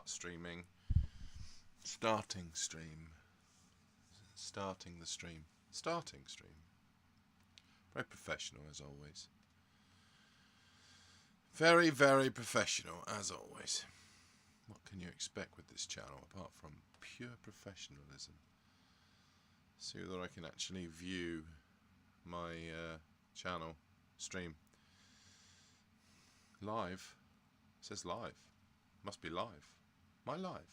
start streaming. Starting stream. Starting the stream. Starting stream. Very professional as always. Very, very professional as always. What can you expect with this channel apart from pure professionalism? See whether I can actually view my channel stream. Live. It says live. Must be live. My live.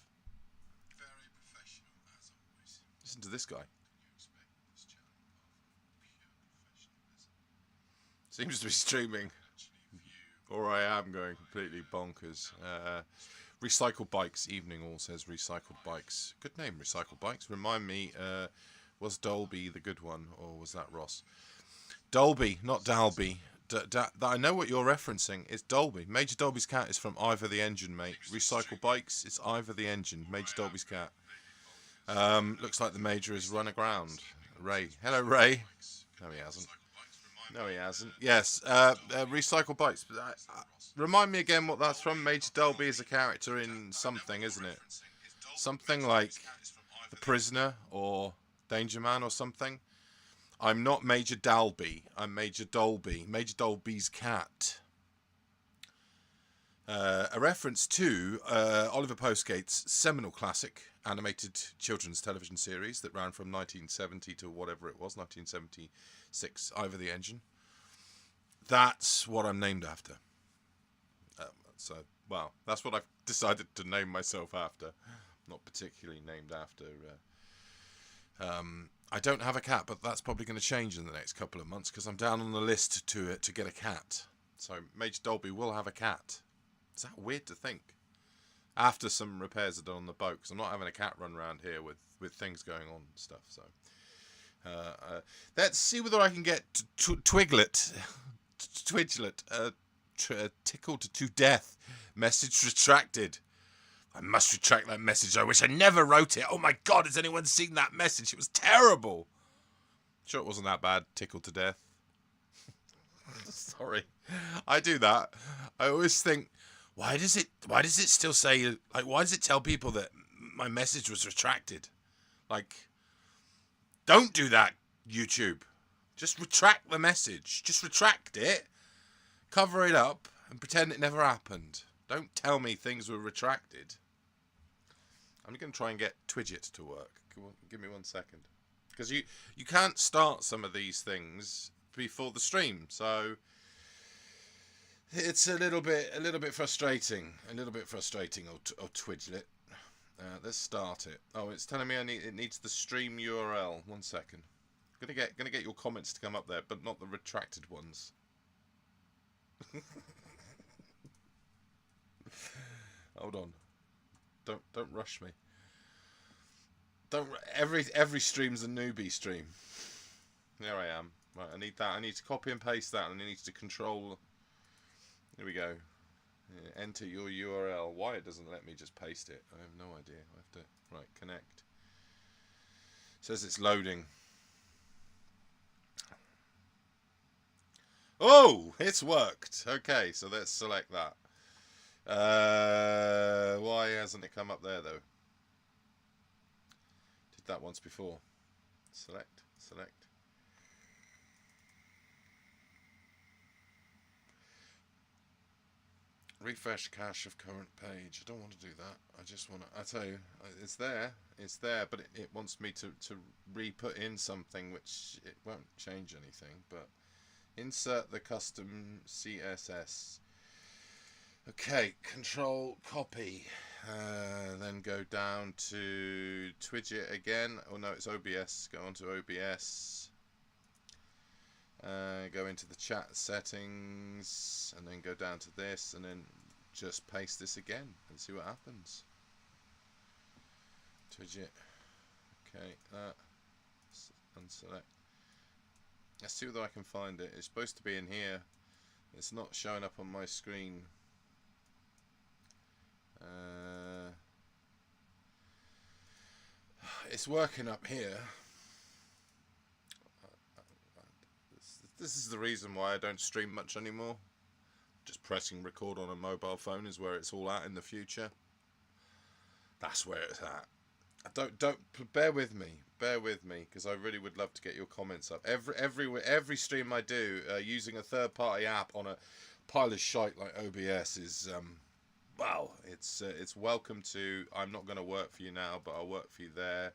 Very professional as always. Listen to this guy. Seems to be streaming. Or I am going completely bonkers. Recycled Bikes. Evening all says Recycled Bikes. Good name, Recycled Bikes. Remind me, was Dolby the good one, or was that Ross? Dolby, not Dalby. I know what you're referencing. It's Dolby. Major Dolby's cat is from Ivor the Engine, mate. Recycled Bikes, it's Ivor the Engine. Major Dolby's cat. Looks like the Major has run aground. Ray. Hello, Ray. No, he hasn't. No, he hasn't. Yes, Recycled Bikes. Remind me again what that's from. Major Dolby is a character in something, isn't it? Something like The Prisoner or Danger Man or something. I'm not Major Dalby. I'm Major Dolby. Major Dolby's cat. A reference to Oliver Postgate's seminal classic animated children's television series that ran from 1970 to whatever it was, 1976, Ivor the Engine. That's what I'm named after. Well, that's what I've decided to name myself after. Not particularly named after... I don't have a cat, but that's probably going to change in the next couple of months because I'm down on the list to get a cat. So Major Dolby will have a cat. Is that weird to think? After some repairs are done on the boat, because I'm not having a cat run around here with things going on and stuff. So let's see whether I can get Twiglet, tickled to death. Message retracted. I must retract that message. I wish I never wrote it. Oh my God, has anyone seen that message? It was terrible. Sure, it wasn't that bad. Tickled to death. Sorry. I do that. I always think, why does it still say, like, why does it tell people that my message was retracted? Like, don't do that, YouTube. Just retract the message. Just retract it, cover it up, and pretend it never happened. Don't tell me things were retracted. I'm going to try and get Twidget to work. Give me 1 second. Because you can't start some of these things before the stream, so it's a little bit frustrating. A little bit frustrating, or Twidget. Let's start it. Oh, it's telling me it needs the stream URL. 1 second. Gonna get your comments to come up there, but not the retracted ones. Hold on. Don't rush me. Every stream's a newbie stream. There I am. Right, I need that. I need to copy and paste that, and I need to control. Here we go. Enter your URL. Why it doesn't let me just paste it? I have no idea. I have to connect. It says it's loading. Oh, it's worked. Okay, so let's select that. Why hasn't it come up there though? Did that once before. Select. Refresh cache of current page. I don't want to do that. I just want to, I tell you, it's there, but it wants me to re-put in something which it won't change anything, but insert the custom CSS. Okay, control copy, then go down to Twidget again. Oh no, it's OBS. Go on to OBS. Go into the chat settings, and then go down to this, and then just paste this again and see what happens. Twidget. Okay, that. Unselect. Let's see whether I can find it. It's supposed to be in here. It's not showing up on my screen. It's working up here. This is the reason why I don't stream much anymore. Just pressing record on a mobile phone is where it's all at in the future. That's where it's at. Don't bear with me, because I really would love to get your comments up. Every stream I do using a third-party app on a pile of shite like OBS is wow. It's welcome to. I'm not going to work for you now, but I'll work for you there.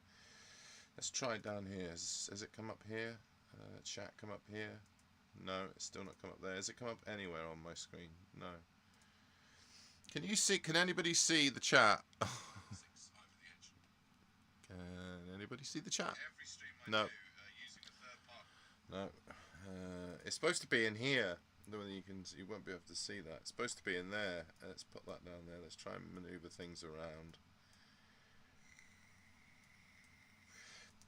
Let's try it down here. Has it come up here? Chat come up here? No, it's still not come up there. Has it come up anywhere on my screen? No. Can you see? Can anybody see the chat? Can anybody see the chat? No. No. It's supposed to be in here. You won't be able to see that. It's supposed to be in there. Let's put that down there. Let's try and maneuver things around.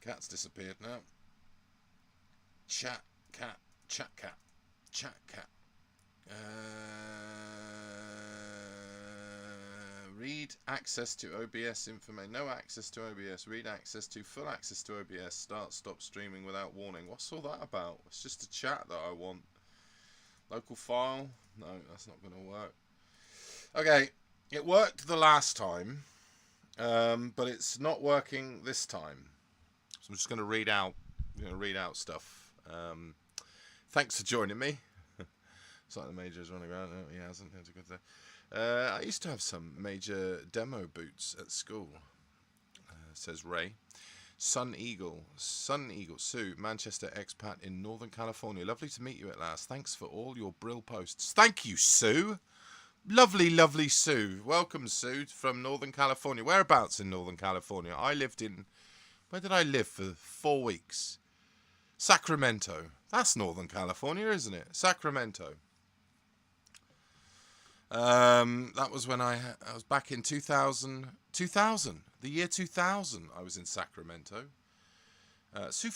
Cat's disappeared now. Chat cat. Read access to OBS information. No access to OBS. Read access to full access to OBS. Stop streaming without warning. What's all that about? It's just a chat that I want. Local file. No, that's not going to work. Okay, it worked the last time, but it's not working this time. So I'm just going to read out. Stuff. Thanks for joining me. It's like the Major is running around. No, he hasn't. That's a good thing. I used to have some Major demo boots at school, says Ray. Sun Eagle, Sue, Manchester expat in Northern California. Lovely to meet you at last. Thanks for all your Brill posts. Thank you, Sue. Lovely, lovely Sue. Welcome, Sue, from Northern California. Whereabouts in Northern California? Where did I live for 4 weeks? Sacramento. That's Northern California, isn't it? Sacramento. That was when I was back in 2000, the year 2000. I was in Sacramento. Sue,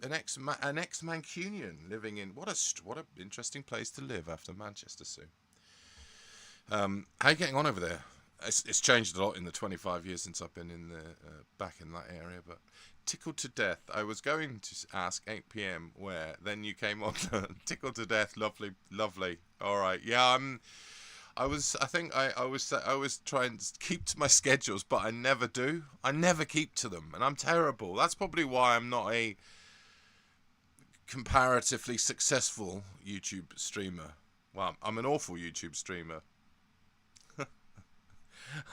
an ex-Mancunian living in what a interesting place to live after Manchester. Sue, how are you getting on over there? It's changed a lot in the 25 years since I've been in back in that area, but tickled to death. I was going to ask 8 p.m. where, then you came on. Tickled to death. Lovely, lovely. All right, yeah. I was trying to keep to my schedules, but I never do. I never keep to them, and I'm terrible. That's probably why I'm not a comparatively successful YouTube streamer. Well, I'm an awful YouTube streamer.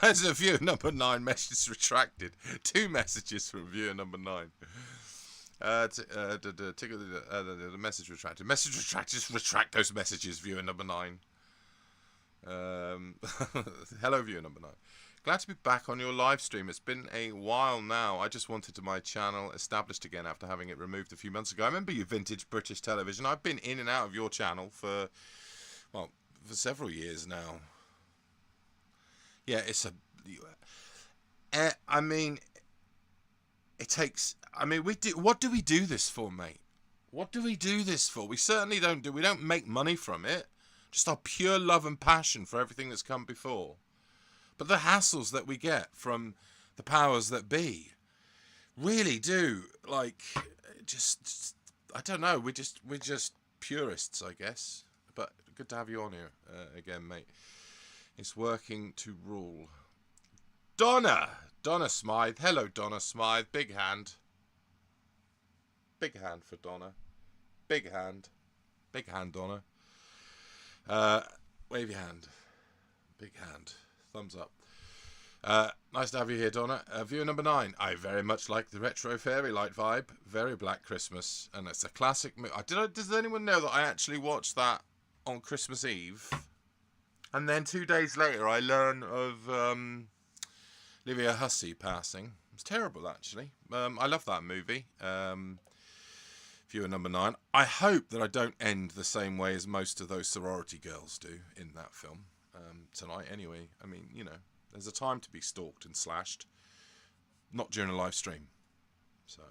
As a viewer number 9 message retracted. 2 messages from viewer number 9. The message retracted. Message retracted. Just retract those messages, viewer number 9. Hello, viewer number 9. Glad to be back on your live stream. It's been a while now. I just wanted my channel established again after having it removed a few months ago. I remember you, Vintage British Television. I've been in and out of your channel for several years now. Yeah, it's a. I mean, it takes. I mean, what do we do this for, mate? What do we do this for? We certainly don't do. We don't make money from it. Just our pure love and passion for everything that's come before. But the hassles that we get from the powers that be really do, like, just I don't know. We're just purists, I guess. But good to have you on here again, mate. It's working to rule. Donna Smythe. Hello, Donna Smythe. Big hand. Big hand for Donna. Big hand. Big hand, Donna. Wave your hand. Big hand. Thumbs up. Nice to have you here, Donna. Viewer number 9. I very much like the retro fairy light vibe. Very Black Christmas. And it's a classic movie. Does anyone know that I actually watched that on Christmas Eve? And then 2 days later, I learn of Olivia Hussey passing. It was terrible, actually. I love that movie. Viewer number 9. I hope that I don't end the same way as most of those sorority girls do in that film tonight. Anyway, I mean, you know, there's a time to be stalked and slashed, not during a live stream. So,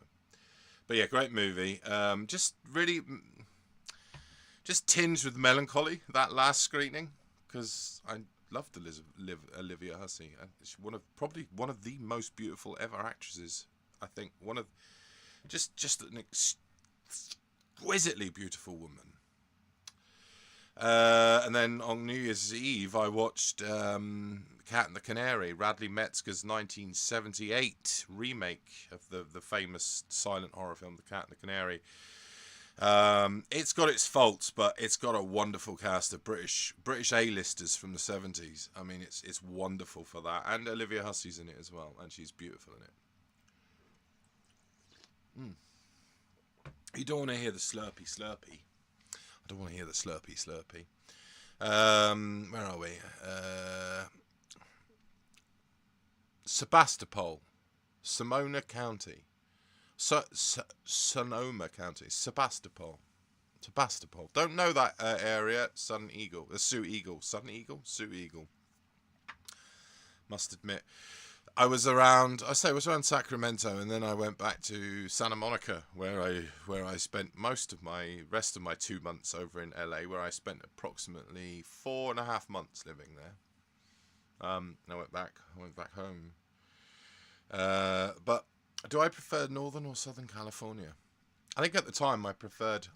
but yeah, great movie. Just really, just tinged with melancholy that last screening. Because I loved Olivia Hussey. She's probably one of the most beautiful ever actresses. I think just an exquisitely beautiful woman. And then on New Year's Eve, I watched Cat and the Canary, Radley Metzger's 1978 remake of the famous silent horror film The Cat and the Canary. It's got its faults, but it's got a wonderful cast of British A-listers from the 70s. I mean, it's wonderful for that, and Olivia Hussey's in it as well, and she's beautiful in it. You don't want to hear the slurpy. I don't want to hear the slurpy. Where are we? Sebastopol, Sonoma County. Sonoma County, Sebastopol. Don't know that area. Sioux Eagle. Must admit, I was around Sacramento, and then I went back to Santa Monica, where I spent rest of my 2 months over in LA, where I spent approximately 4.5 months living there. And I went back home. But do I prefer Northern or Southern California? I think at the time I preferred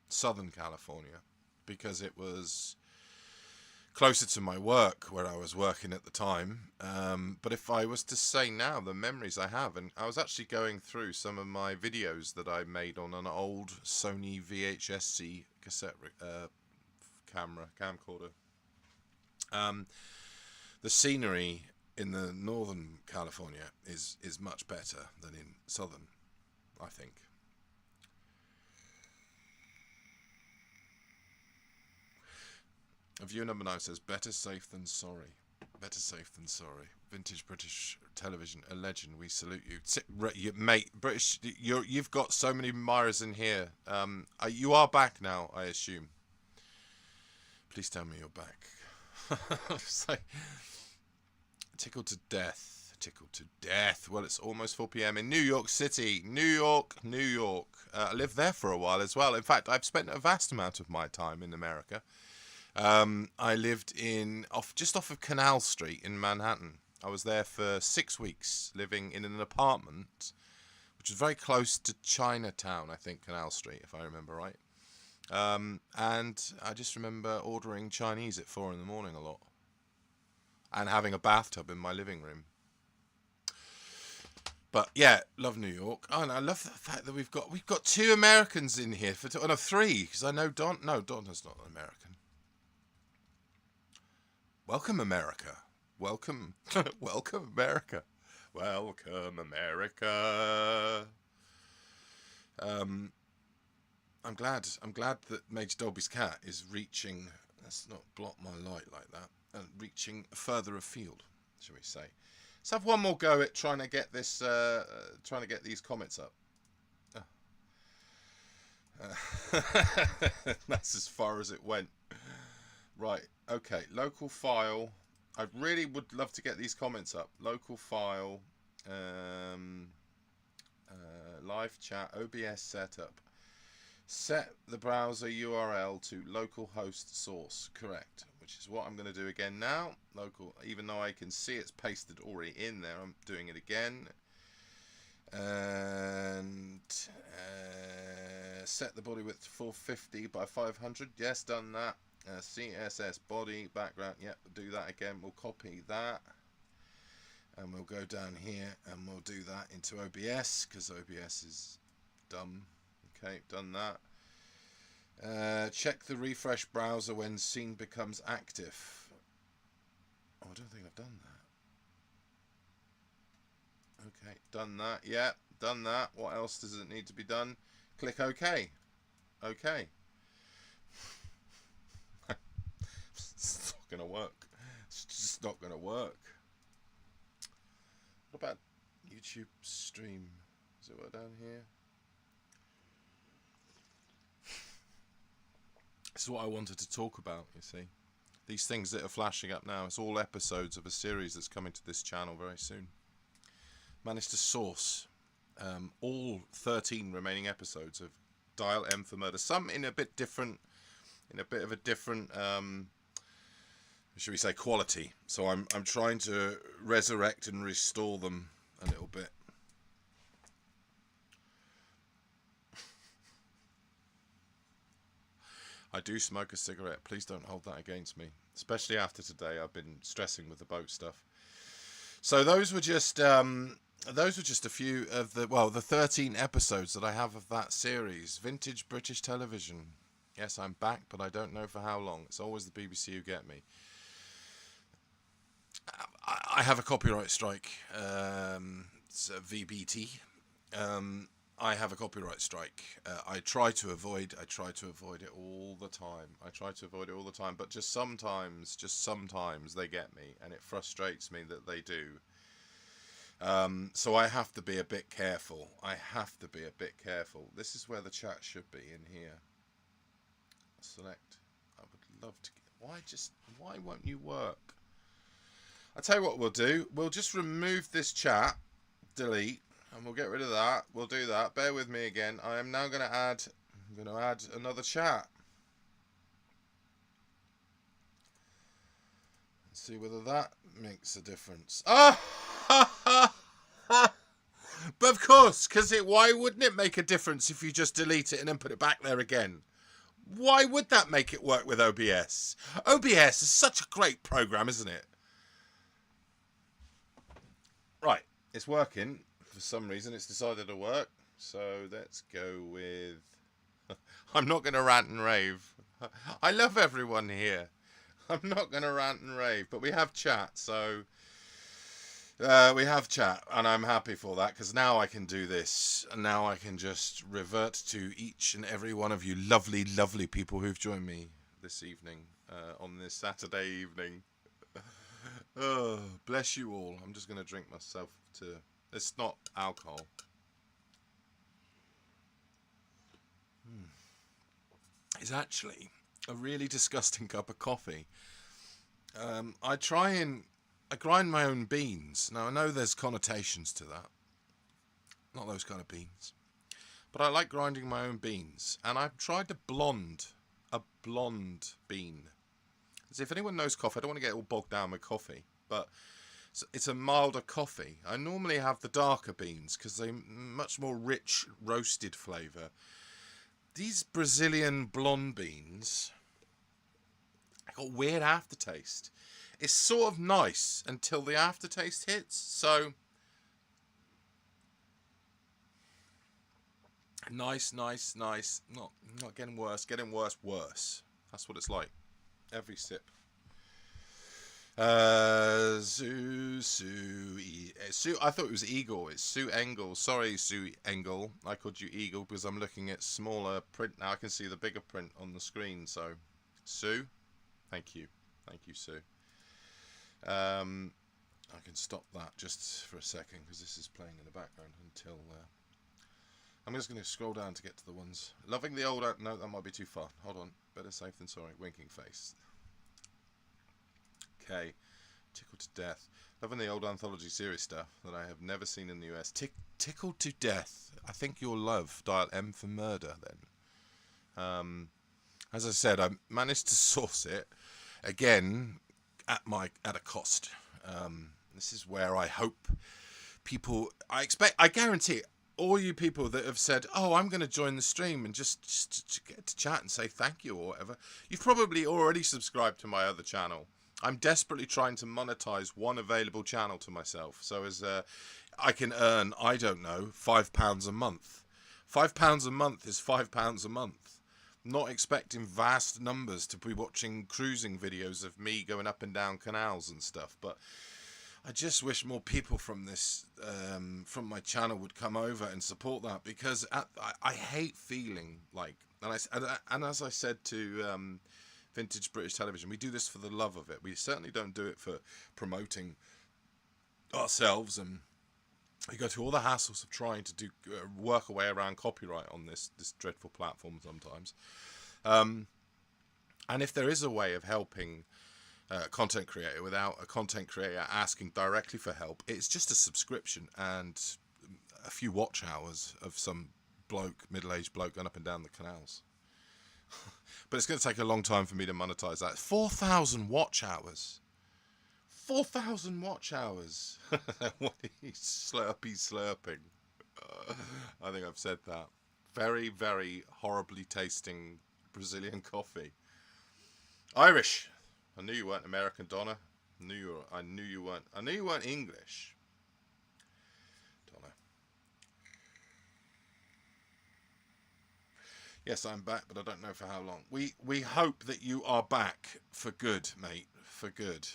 Southern California because it was closer to my work, where I was working at the time. But if I was to say now, the memories I have, and I was actually going through some of my videos that I made on an old Sony VHS-C cassette camcorder. The scenery in the Northern California is much better than in Southern, I think. Viewer number 9 says, better safe than sorry. Better safe than sorry. Vintage British television, a legend. We salute you. Mate, British, you've got so many admirers in here. You are back now, I assume. Please tell me you're back. It's like, tickled to death. Well, it's almost 4 p.m. in New York City. New York. I lived there for a while as well. In fact, I've spent a vast amount of my time in America. I lived just off of Canal Street in Manhattan. I was there for 6 weeks, living in an apartment, which was very close to Chinatown, I think, Canal Street, if I remember right. And I just remember ordering Chinese at 4 in the morning a lot, and having a bathtub in my living room. But yeah, love New York. Oh, and I love the fact that we've got 2 Americans in here no, 3, because I know Don. No, Don is not an American. Welcome, America. Welcome, America. Welcome, America. I'm glad that Major Dolby's cat is reaching. Let's not block my light like that. And reaching further afield, shall we say? Let's have one more go at trying to get this. Trying to get these comments up. That's as far as it went. Right. Okay. Local file. I really would love to get these comments up. Local file. Live chat. OBS setup. Set the browser URL to localhost source. Correct. Which is what I'm going to do again now. Local. Even though I can see it's pasted already in there, I'm doing it again. And set the body width to 450 by 500. Yes, done that. CSS body background. Yep, do that again. We'll copy that, and we'll go down here and we'll do that into OBS because OBS is dumb. Okay, done that. Check the refresh browser when scene becomes active. Oh, I don't think I've done that. Okay, done that. Yeah, done that. What else does it need to be done? Click OK. Okay. It's not going to work. It's just not going to work. What about YouTube stream? Does it work down here? This is what I wanted to talk about, you see. These things that are flashing up now, it's all episodes of a series that's coming to this channel very soon. Managed to source all 13 remaining episodes of Dial M for Murder. Some in a bit different, in a bit of a different, should we say, quality. So I'm trying to resurrect and restore them a little bit. I do smoke a cigarette. Please don't hold that against me. especially after today. I've been stressing with the boat stuff. So those were just a few of the 13 episodes that I have of that series, Vintage British Television. Yes, I'm back, but I don't know for how long. It's always the BBC who get me. I have a copyright strike. It's a VBT. I have a copyright strike. I try to avoid it all the time. But just sometimes they get me, and it frustrates me that they do. So I have to be a bit careful. This is where the chat should be, in here. Select. I would love to. Why won't you work? I'll tell you what we'll do. We'll just remove this chat, delete, and we'll get rid of that. We'll do that. Bear with me again. I am now going to add another chat. Let's see whether that makes a difference. Ah! But of course, because why wouldn't it make a difference if you just delete it and then put it back there again? Why would that make it work with OBS? OBS is such a great program, isn't it? Right, it's working. For some reason, it's decided to work. So let's go with... I'm not going to rant and rave. I love everyone here. I'm not going to rant and rave, but we have chat, so... we have chat, and I'm happy for that, because now I can do this, and now I can just revert to each and every one of you lovely, lovely people who've joined me this evening, on this Saturday evening. Oh, bless you all. I'm just going to drink myself to... It's not alcohol. It's actually a really disgusting cup of coffee. I grind my own beans. Now, I know there's connotations to that. Not those kind of beans. But I like grinding my own beans. And I've tried a blonde bean. As if anyone knows coffee, I don't want to get all bogged down with coffee. But it's a milder coffee. I normally have the darker beans because they're much more rich, roasted flavour. These Brazilian blonde beans, they got a weird aftertaste. It's sort of nice until the aftertaste hits. So nice. Not getting worse. Worse. That's what it's like. Every sip. Sue. I thought it was Eagle. It's Sue Engel. Sorry, Sue Engel. I called you Eagle because I'm looking at smaller print now. I can see the bigger print on the screen. So, Sue, thank you, Sue. I can stop that just for a second because this is playing in the background until. I'm just going to scroll down to get to the ones. Loving the old... No, that might be too far. Hold on. Better safe than sorry. Winking face. Okay. Tickled to death. Loving the old anthology series stuff that I have never seen in the US. Tickled to death. I think you'll love. Dial M for murder then. As I said, I managed to source it. Again, at a cost. This is where I hope people... I guarantee it. All you people that have said, oh, I'm going to join the stream and just to get to chat and say thank you or whatever, you've probably already subscribed to my other channel. I'm desperately trying to monetize one available channel to myself. So as I can earn, I don't know, £5 a month. £5 a month is £5 a month. Not expecting vast numbers to be watching cruising videos of me going up and down canals and stuff, but... I just wish more people from this, from my channel would come over and support that, because I hate feeling like, and as I said to Vintage British Television, we do this for the love of it. We certainly don't do it for promoting ourselves, and we go through all the hassles of trying to do work our way around copyright on this dreadful platform sometimes. And if there is a way of helping content creator without a content creator asking directly for help, it's just a subscription and a few watch hours of some middle-aged bloke going up and down the canals. But it's going to take a long time for me to monetize that. 4,000 watch hours. 4,000 watch hours. What he's slurping. I think I've said that. Very, very horribly tasting Brazilian coffee. Irish. I knew you weren't American, Donna. I knew you weren't English, Donna. Yes, I'm back, but I don't know for how long. We hope that you are back for good, mate. For good.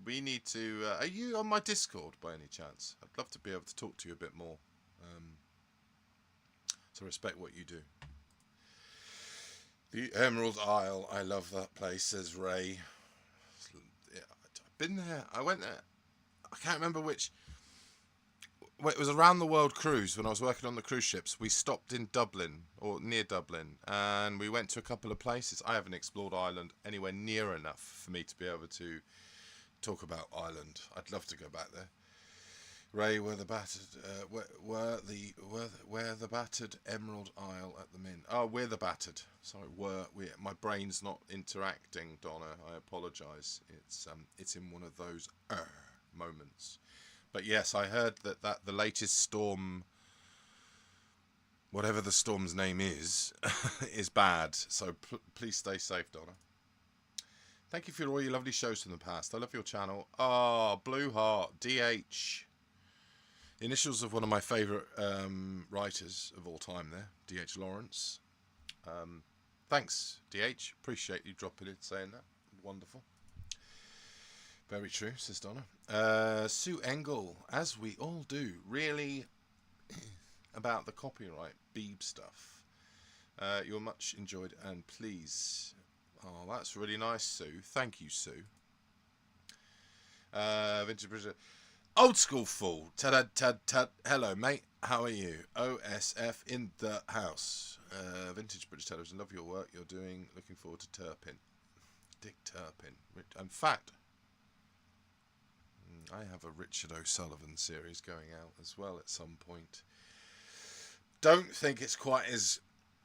We need to. Are you on my Discord by any chance? I'd love to be able to talk to you a bit more. So respect what you do. The Emerald Isle. I love that place, says Ray. Yeah, I've been there. I went there. I can't remember which. Well, it was a round the world cruise when I was working on the cruise ships. We stopped in Dublin, or near Dublin, and we went to a couple of places. I haven't explored Ireland anywhere near enough for me to be able to talk about Ireland. I'd love to go back there. Ray, where the battered, where the battered Emerald Isle at the Min. Oh, we're the battered. Sorry, my brain's not interacting, Donna. I apologise. It's in one of those moments. But yes, I heard that the latest storm, whatever the storm's name is bad. So please stay safe, Donna. Thank you for all your lovely shows from the past. I love your channel. Oh, Blue Heart, DH. Initials of one of my favourite writers of all time there, D.H. Lawrence. Thanks, D.H. Appreciate you dropping in saying that. Wonderful. Very true, says Donna. Sue Engel, as we all do, really about the copyright Beeb stuff. You're much enjoyed and please. Oh, that's really nice, Sue. Thank you, Sue. Vintage British. Old school fool. Tad. Hello, mate. How are you? OSF in the house. Vintage British Television. Love your work you're doing. Looking forward to Turpin. Dick Turpin. In fact, I have a Richard O'Sullivan series going out as well at some point. Don't think it's quite as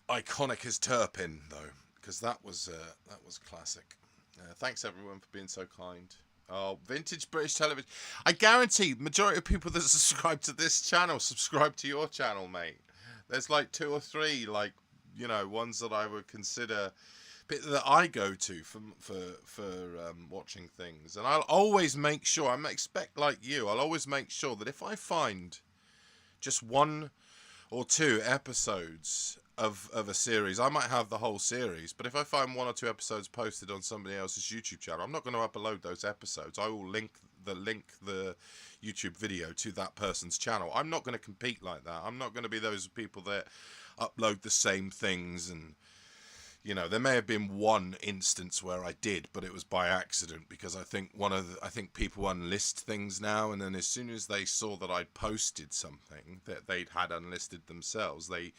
iconic as Turpin though, because that was classic. Thanks everyone for being so kind. Oh, Vintage British Television. I guarantee majority of people that subscribe to this channel subscribe to your channel, mate. There's like 2 or 3, like, you know, ones that I would consider that I go to for watching things. And I'll always make sure, I expect like you, I'll always make sure that if I find just 1 or 2 episodes of a series, I might have the whole series, but if I find 1 or 2 episodes posted on somebody else's YouTube channel, I'm not going to upload those episodes. I will link the YouTube video to that person's channel. I'm not going to compete like that. I'm not going to be those people that upload the same things. And you know, there may have been 1 instance where I did, but it was by accident, because I think people unlist things now, and then as soon as they saw that I'd posted something that they'd had unlisted themselves, they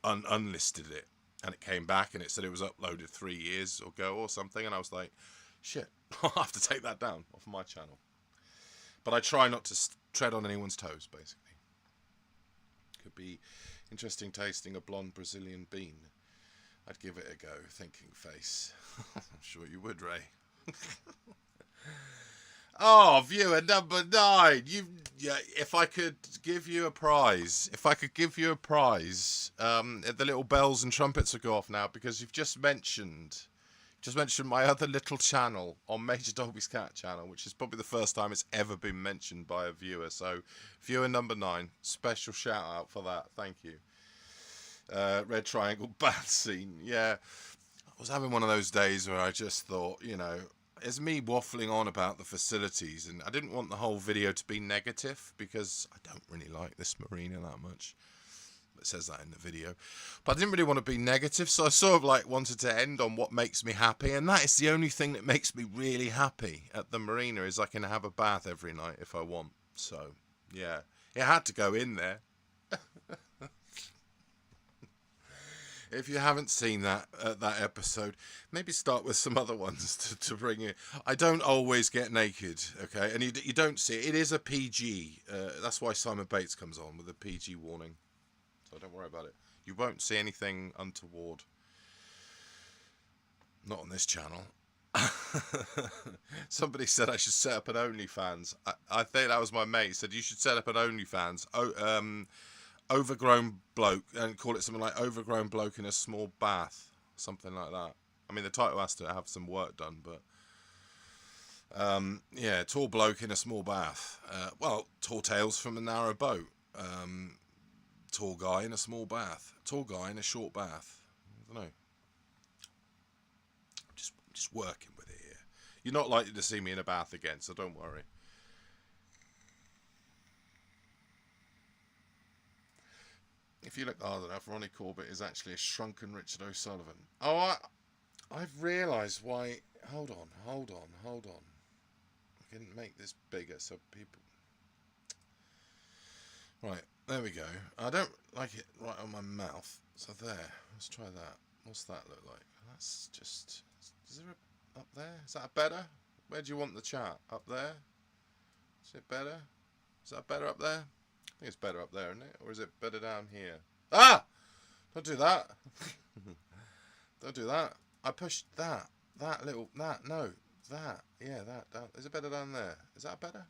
unlisted it, and it came back and it said it was uploaded 3 years ago or something, and I was like, shit, I'll have to take that down off my channel. But I try not to tread on anyone's toes, basically. Could be interesting tasting a blonde Brazilian bean. I'd give it a go, thinking face. I'm sure you would, Ray. Oh, viewer number 9. If I could give you a prize, the little bells and trumpets will go off now, because you've just mentioned my other little channel on Major Dolby's Cat channel, which is probably the first time it's ever been mentioned by a viewer. So, viewer number 9, special shout out for that. Thank you. Red Triangle bath scene. Yeah, I was having one of those days where I just thought, you know, it's me waffling on about the facilities, and I didn't want the whole video to be negative, because I don't really like this marina that much. It says that in the video, but I didn't really want to be negative, so I sort of like wanted to end on what makes me happy, and that is the only thing that makes me really happy at the marina, is I can have a bath every night if I want. So yeah, it had to go in there. If you haven't seen that episode, maybe start with some other ones to bring in. I don't always get naked, okay? And you don't see it. It is a PG. That's why Simon Bates comes on with a PG warning. So don't worry about it. You won't see anything untoward. Not on this channel. Somebody said I should set up an OnlyFans. I think that was my mate. He said you should set up an OnlyFans. Overgrown bloke, and call it something like overgrown bloke in a small bath, something like that. I mean, the title has to have some work done, but yeah, tall bloke in a small bath. Well, tall tales from a narrow boat. Tall guy in a small bath. Tall guy in a short bath. I don't know. Just working with it here. You're not likely to see me in a bath again, so don't worry. If you look hard enough, Ronnie Corbett is actually a shrunken Richard O'Sullivan. Oh, I've realised why. Hold on. I can make this bigger so people. Right, there we go. I don't like it right on my mouth. So there. Let's try that. What's that look like? That's just. Is there a up there? Is that better? Where do you want the chat? Up there? Is it better? Is that better up there? I think it's better up there, isn't it? Or is it better down here? Ah! Don't do that. Don't do that. I pushed that. No. That. Yeah, that. Is it better down there? Is that better?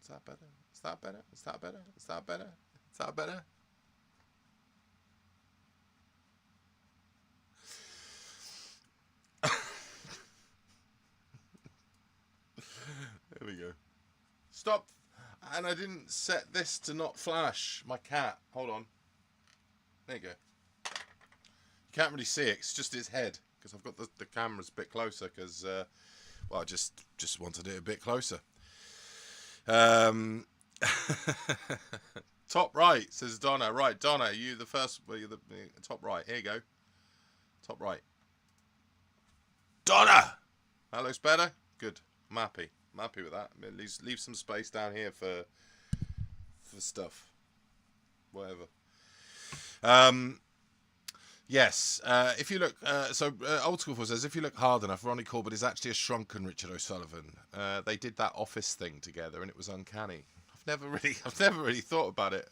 Is that better? Is that better? Is that better? Is that better? Is that better? There we go. Stop. And I didn't set this to not flash. My cat. Hold on. There you go. You can't really see it. It's just his head. Because I've got the cameras a bit closer. Because, well, I just wanted it a bit closer. Top right, says Donna. Right, Donna, you the first. Well, you're the top right. Here you go. Top right. Donna! That looks better? Good. I'm happy. I'm happy with that. At least leave some space down here for stuff. Whatever. Yes. If you look, Old School 4 says, if you look hard enough, Ronnie Corbett is actually a shrunken Richard O'Sullivan. They did that Office thing together, and it was uncanny. I've never really thought about it.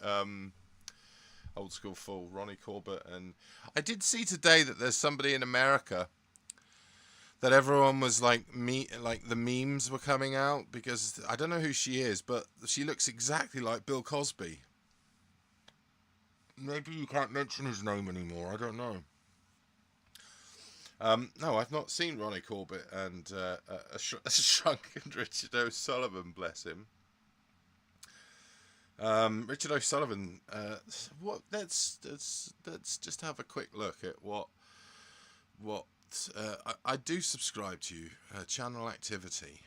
Old School Full, Ronnie Corbett, and I did see today that there's somebody in America that everyone was like the memes were coming out because I don't know who she is, but she looks exactly like Bill Cosby. Maybe you can't mention his name anymore. I don't know. No, I've not seen Ronnie Corbett and a shrunken Richard O'Sullivan. Bless him. Richard O'Sullivan. Let's just have a quick look at what. I do subscribe to you. Channel activity.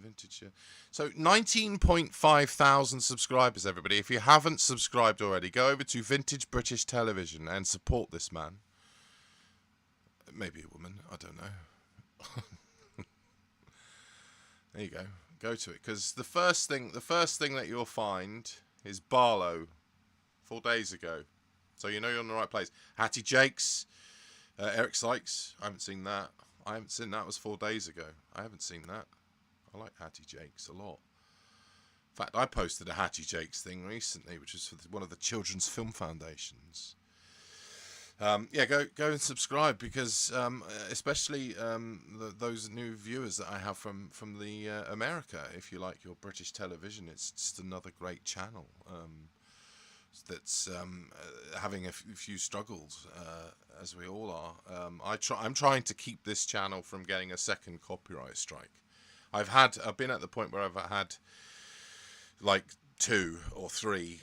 Vintage. So 19.5 thousand subscribers, everybody. If you haven't subscribed already, go over to Vintage British Television and support this man. Maybe a woman. I don't know. There you go. Go to it. Because the first thing that you'll find is Barlow 4 days ago. So you know you're in the right place. Hattie Jakes. Eric Sykes, I haven't seen that. That was 4 days ago. I haven't seen that. I like Hattie Jakes a lot. In fact, I posted a Hattie Jakes thing recently, which was for one of the Children's Film Foundations. Yeah, go and subscribe because especially those new viewers that I have from the America. If you like your British television, it's just another great channel. That's having a few struggles, as we all are. I'm trying to keep this channel from getting a second copyright strike. I've been at the point where I've had like 2 or 3,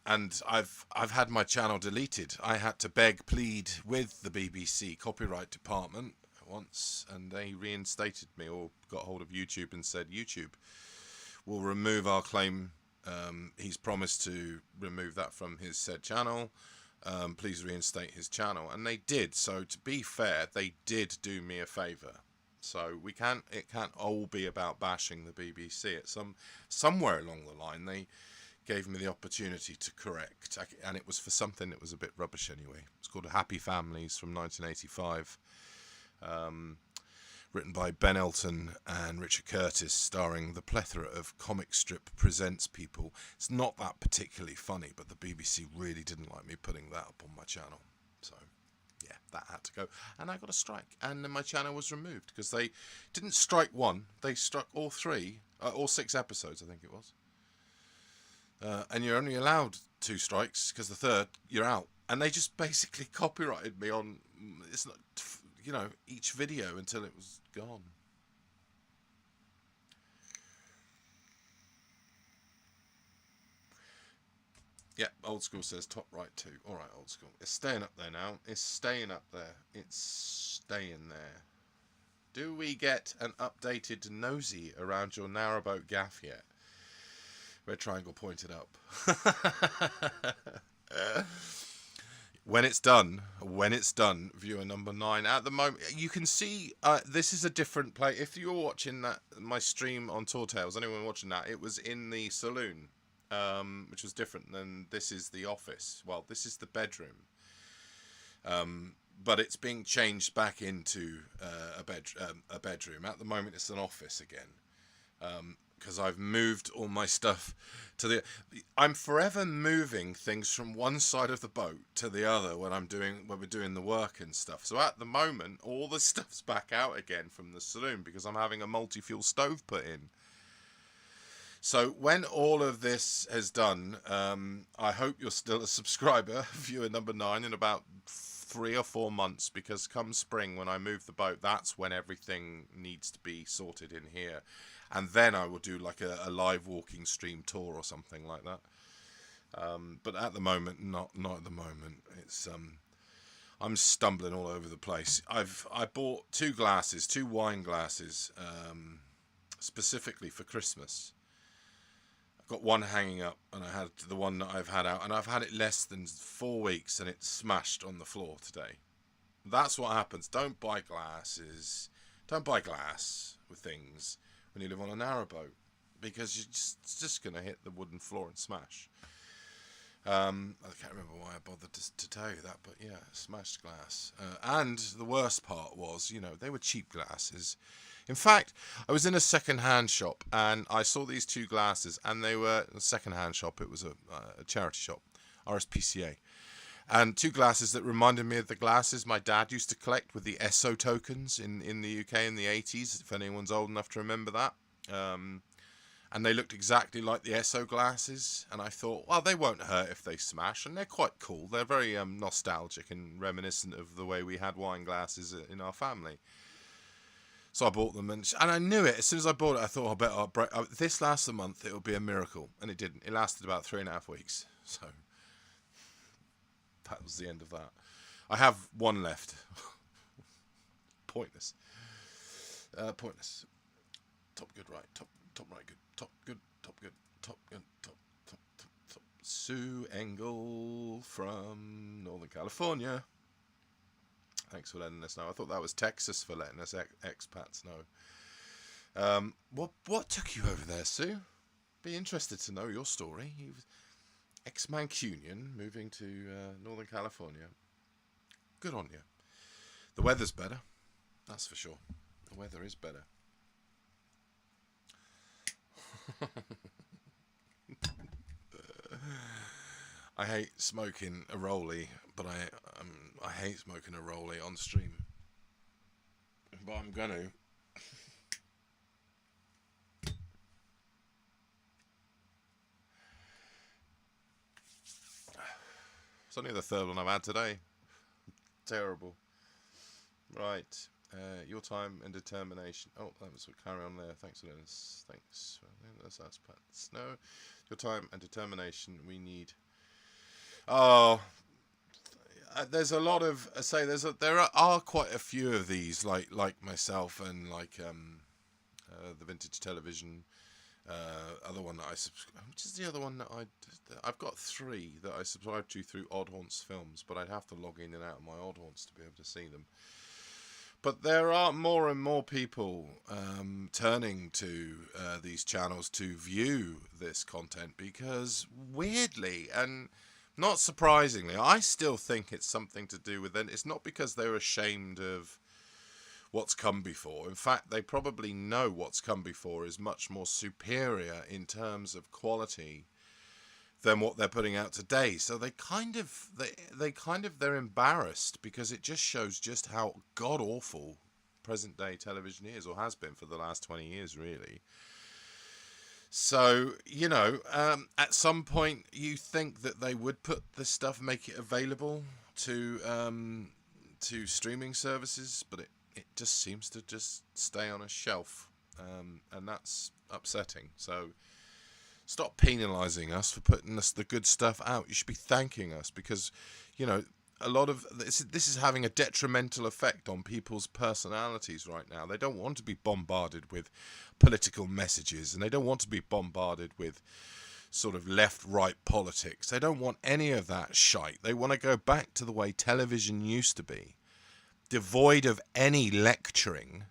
and I've had my channel deleted. I had to plead with the BBC copyright department once, and they reinstated me or got hold of YouTube and said YouTube will remove our claim. He's promised to remove that from his said channel. Please reinstate his channel, and they did. So to be fair, they did do me a favour. So it can't all be about bashing the BBC. At somewhere along the line, they gave me the opportunity to correct, and it was for something that was a bit rubbish anyway. It's called Happy Families from 1985. Written by Ben Elton and Richard Curtis, starring the plethora of comic strip presents people. It's not that particularly funny, but the BBC really didn't like me putting that up on my channel. So, yeah, that had to go. And I got a strike, and then my channel was removed because they didn't strike one. They struck all 6 episodes, I think it was. And you're only allowed 2 strikes because the third, you're out. And they just basically copyrighted me on... It's not... each video until it was gone. Yeah, old school says top right too. All right, old school. It's staying up there now. It's staying up there. It's staying there. Do we get an updated nosy around your narrowboat gaff yet? Red triangle pointed up. When it's done, viewer number 9. At the moment, you can see this is a different play. If you're watching my stream on Tour Tales, anyone watching that, it was in the saloon. Which was different than this is the office. Well, this is the bedroom, but it's being changed back into a bedroom. At the moment, it's an office again, because I've moved all my stuff to the. I'm forever moving things from one side of the boat to the other when we're doing the work and stuff. So at the moment, all the stuff's back out again from the saloon because I'm having a multi-fuel stove put in. So when all of this is done, I hope you're still a subscriber, viewer number 9, in about 3 or 4 months, because come spring when I move the boat, that's when everything needs to be sorted in here. And then I will do like a live walking stream tour or something like that. But at the moment, not at the moment. It's I'm stumbling all over the place. I bought 2 wine glasses, specifically for Christmas. Got one hanging up, and I had the one that I've had out, and I've had it less than 4 weeks, and it's smashed on the floor today. That's what happens. Don't buy glasses. Don't buy glass with things when you live on a narrowboat, because it's just going to hit the wooden floor and smash. I can't remember why I bothered to tell you that, but yeah, smashed glass. And the worst part was, they were cheap glasses. In fact, I was in a second-hand shop and I saw these 2 glasses, and they were a second-hand shop. It was a charity shop, RSPCA, and 2 glasses that reminded me of the glasses my dad used to collect with the ESSO tokens in the UK in the 80s, if anyone's old enough to remember that. And they looked exactly like the ESSO glasses, and I thought, well, they won't hurt if they smash, and they're quite cool. They're very nostalgic and reminiscent of the way we had wine glasses in our family. So I bought them, and I knew it. As soon as I bought it, I thought, I bet I'll break. This lasts a month, it'll be a miracle. And it didn't. It lasted about 3.5 weeks. So that was the end of that. I have one left. Pointless. Pointless. Top good, right. Top right good. Top good, top good, top good, top. Sue Engel from Northern California. Thanks for letting us know. I thought that was Texas for letting us expats know. What took you over there, Sue? Be interested to know your story. You ex-Mancunian moving to Northern California. Good on you. The weather's better. That's for sure. The weather is better. I hate smoking a rollie, but I hate smoking a rollie on stream. But I'm gonna. It's only the 3rd one I've had today. Terrible. Right. Your time and determination. Oh, that was carry on there. Thanks for this. Thanks. That's aspects. No. Your time and determination. We need. Oh, there's a lot of. I say there are quite a few of these, like myself and like the vintage television. Other one that I subscribe. Which is the other one that I've got 3 that I subscribe to through Odd Haunts Films, but I'd have to log in and out of my Odd Haunts to be able to see them. But there are more and more people turning to these channels to view this content because, weirdly and not surprisingly, I still think it's something to do with it. It's not because they're ashamed of what's come before. In fact, they probably know what's come before is much more superior in terms of quality than what they're putting out today. So they're embarrassed because it just shows just how god awful present day television is, or has been for the last 20 years really. So at some point you think that they would put this stuff, make it available to to streaming services, but it just seems to just stay on a shelf, and that's upsetting. So stop penalising us for putting us the good stuff out. You should be thanking us, because, you know, a lot of this is having a detrimental effect on people's personalities right now. They don't want to be bombarded with political messages, and they don't want to be bombarded with sort of left-right politics. They don't want any of that shite. They want to go back to the way television used to be, devoid of any lecturing.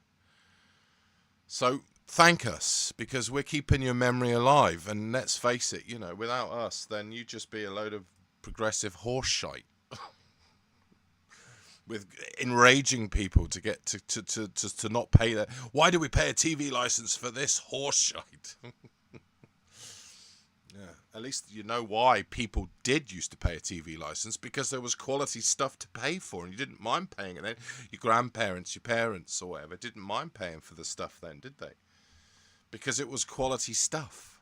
So thank us, because we're keeping your memory alive. And let's face it, you know, without us, then you'd just be a load of progressive horse shite. With enraging people to get to not pay their... Why do we pay a TV license for this horse shite? Yeah, at least you know why people did used to pay a TV license, because there was quality stuff to pay for, and you didn't mind paying it then. Your grandparents, your parents, or whatever, didn't mind paying for the stuff then, did they? Because it was quality stuff.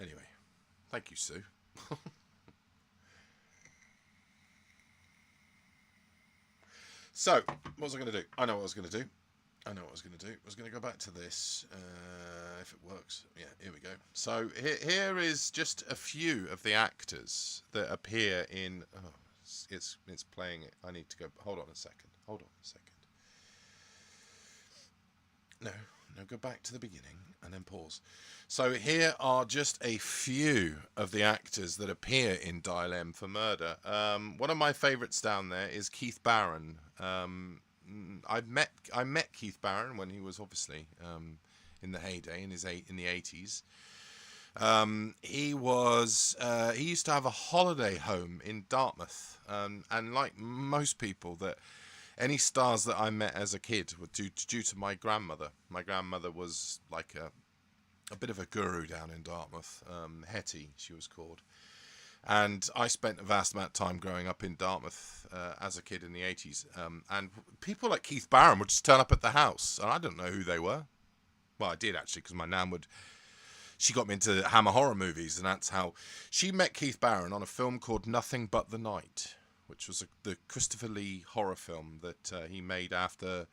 Anyway, thank you, Sue. So, what was I going to do? I know what I was going to do. I was going to go back to this, if it works. Yeah, here we go. So, here is just a few of the actors that appear in... Oh, it's playing it. I need to go... Hold on a second. No, go back to the beginning and then pause. So here are just a few of the actors that appear in Dial M for Murder. One of my favourites down there is Keith Barron. I met Keith Barron when he was obviously in the heyday in the 80s. He used to have a holiday home in Dartmouth, and like most people, that any stars that I met as a kid were due to my grandmother. My grandmother was like a bit of a guru down in Dartmouth. Hetty, she was called. And I spent a vast amount of time growing up in Dartmouth as a kid in the 80s. And people like Keith Barron would just turn up at the house, and I don't know who they were. Well, I did actually, because my nan she got me into Hammer horror movies, and that's how she met Keith Barron on a film called Nothing But the Night, which was the Christopher Lee horror film that he made after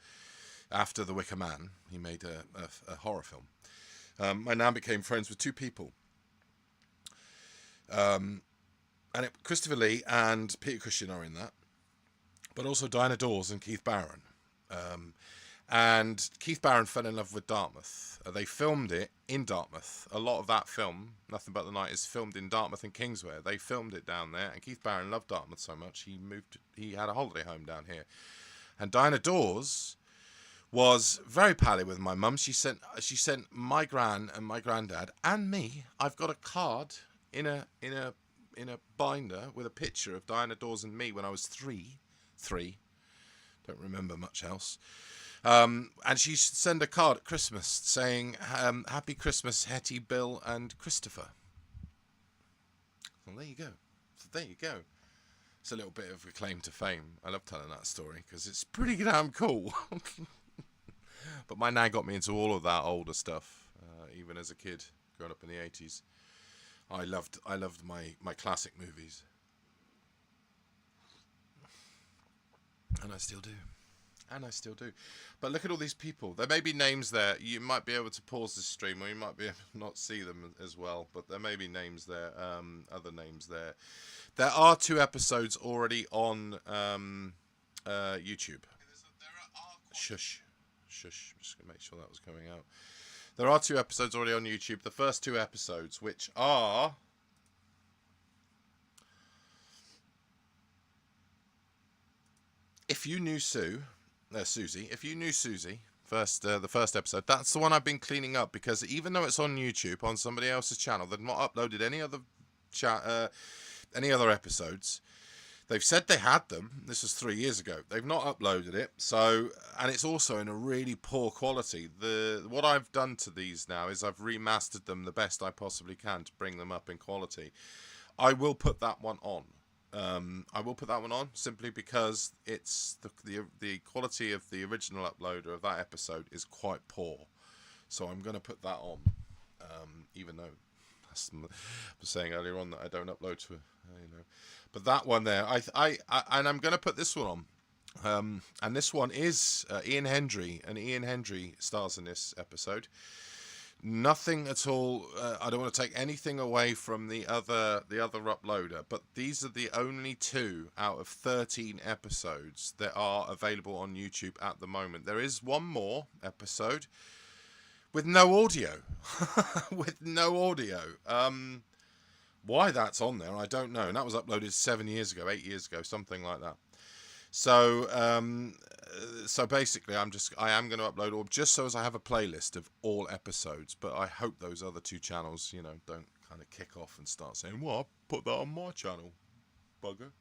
The Wicker Man. He made a horror film. My nan became friends with two people. Christopher Lee and Peter Cushing are in that, but also Diana Dawes and Keith Barron. And Keith Barron fell in love with Dartmouth. They filmed it in Dartmouth. A lot of that film, Nothing But the Night, is filmed in Dartmouth and Kingswear. They filmed it down there, and Keith Barron loved Dartmouth so much he had a holiday home down here. And Diana Dawes was very pally with my mum. She sent my gran and my granddad and me. I've got a card in a binder with a picture of Diana Dawes and me when I was three. Don't remember much else. And she should send a card at Christmas saying, Happy Christmas, Hetty, Bill, and Christopher. Well, there you go. It's a little bit of a claim to fame. I love telling that story because it's pretty damn cool. But my nan got me into all of that older stuff, even as a kid, growing up in the 80s. I loved my classic movies. And I still do. But look at all these people. There may be names there. You might be able to pause the stream, or you might be able to not see them as well. But there may be names there, other names there. There are 2 episodes already on YouTube. Shush. Just going to make sure that was coming out. There are 2 episodes already on YouTube. The first 2 episodes, which are... If you knew Susie, the first episode, that's the one I've been cleaning up, because even though it's on YouTube on somebody else's channel, they've not uploaded any other episodes. They've said they had them. This was 3 years ago. They've not uploaded it. So, and it's also in a really poor quality. What I've done to these now is I've remastered them the best I possibly can to bring them up in quality. I will put that one on. Simply because it's the quality of the original uploader of that episode is quite poor. So I'm going to put that on, even though I was saying earlier on that I don't upload to, but that one there, and I'm going to put this one on. And this one is Ian Hendry, and Ian Hendry stars in this episode. Nothing at all. I don't want to take anything away from the other uploader, but these are the only 2 out of 13 episodes that are available on YouTube at the moment. There is one more episode with no audio, with no audio. Why that's on there, I don't know. And that was uploaded 7 years ago, 8 years ago, something like that. So, so basically, I am going to upload all just so as I have a playlist of all episodes. But I hope those other 2 channels, don't kind of kick off and start saying, "Well, I'll put that on my channel, bugger."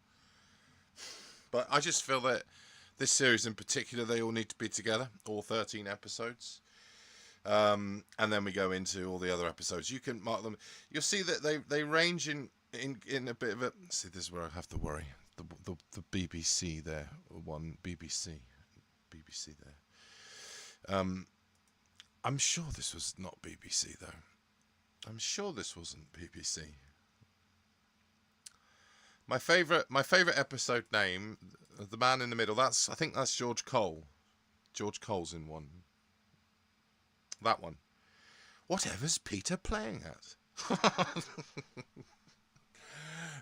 But I just feel that this series in particular, they all need to be together, all 13 episodes. And then we go into all the other episodes. You can mark them. You'll see that they range in a bit of a. See, this is where I have to worry. The BBC there, BBC there. I'm sure this was not BBC though. I'm sure this wasn't BBC. My favourite episode name, the man in the middle. I think that's George Cole. George Cole's in one. That one. Whatever's Peter playing at?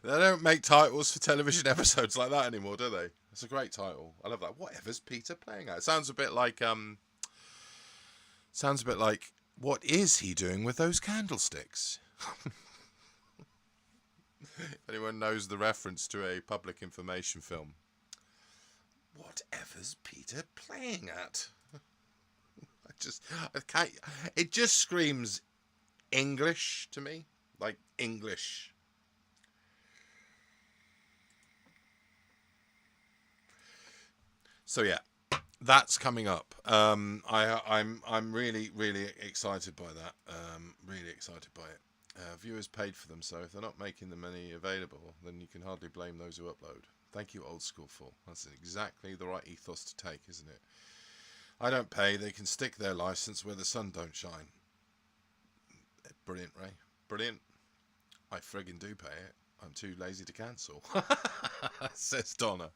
They don't make titles for television episodes like that anymore, do they? It's a great title. I love that. Whatever's Peter playing at? It sounds a bit like what is he doing with those candlesticks? If anyone knows the reference to a public information film. Whatever's Peter playing at? I can't. It just screams English to me, like English. So yeah, that's coming up. I'm really excited by that. Really excited by it. Viewers paid for them, so if they're not making the money available, then you can hardly blame those who upload. Thank you, Old School Full. That's exactly the right ethos to take, isn't it? I don't pay. They can stick their license where the sun don't shine. Brilliant, Ray. Brilliant. I friggin' do pay it. I'm too lazy to cancel. Says Donna.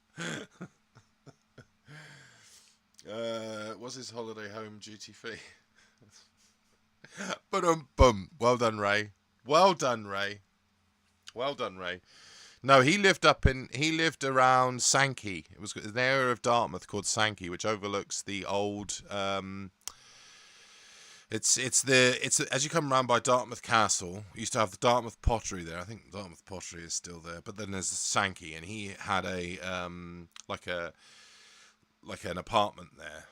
Was his holiday home duty free? Boom. Well done, Ray. Well done, Ray. Well done, Ray. No, he lived around Sankey. It was an area of Dartmouth called Sankey, which overlooks the old. It's as you come around by Dartmouth Castle. You used to have the Dartmouth Pottery there. I think Dartmouth Pottery is still there, but then there's Sankey, and he had a like an apartment there.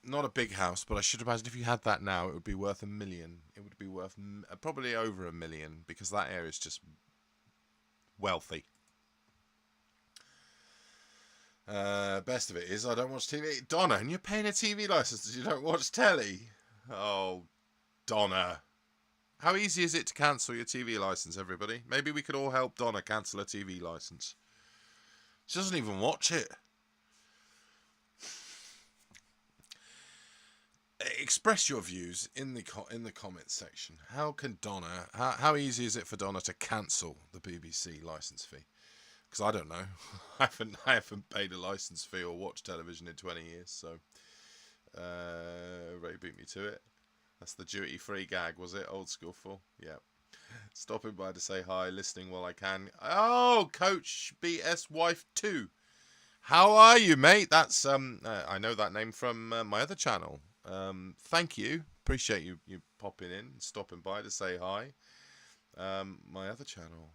Not a big house, but I should imagine if you had that now, it would be worth $1 million. It would be worth probably over $1 million, because that area is just wealthy. Best of it is I don't watch TV. Donna, and you're paying a TV license, you don't watch telly? Oh, Donna. How easy is it to cancel your TV license, everybody? Maybe we could all help Donna cancel a TV license. She doesn't even watch it. Express your views in the comments section. How can Donna? How easy is it for Donna to cancel the BBC license fee? Because I don't know. I haven't paid a license fee or watched television in 20 years. So Ray beat me to it. That's the duty-free gag, was it? Old School Full. Yeah. Stopping by to say hi, listening while I can. Oh, Coach BS Wife 2. How are you, mate? That's I know that name from my other channel. Thank you. Appreciate you popping in and stopping by to say hi. My other channel.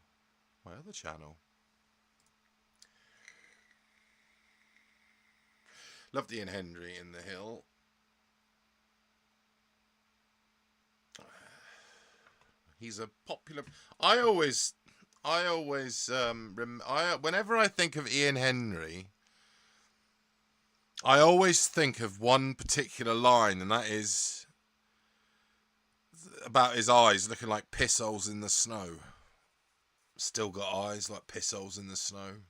Loved Ian Hendry in The Hill. He's a popular. Whenever I think of Ian Hendry, I always think of one particular line, and that is about his eyes looking like piss holes in the snow. Still got eyes like piss holes in the snow.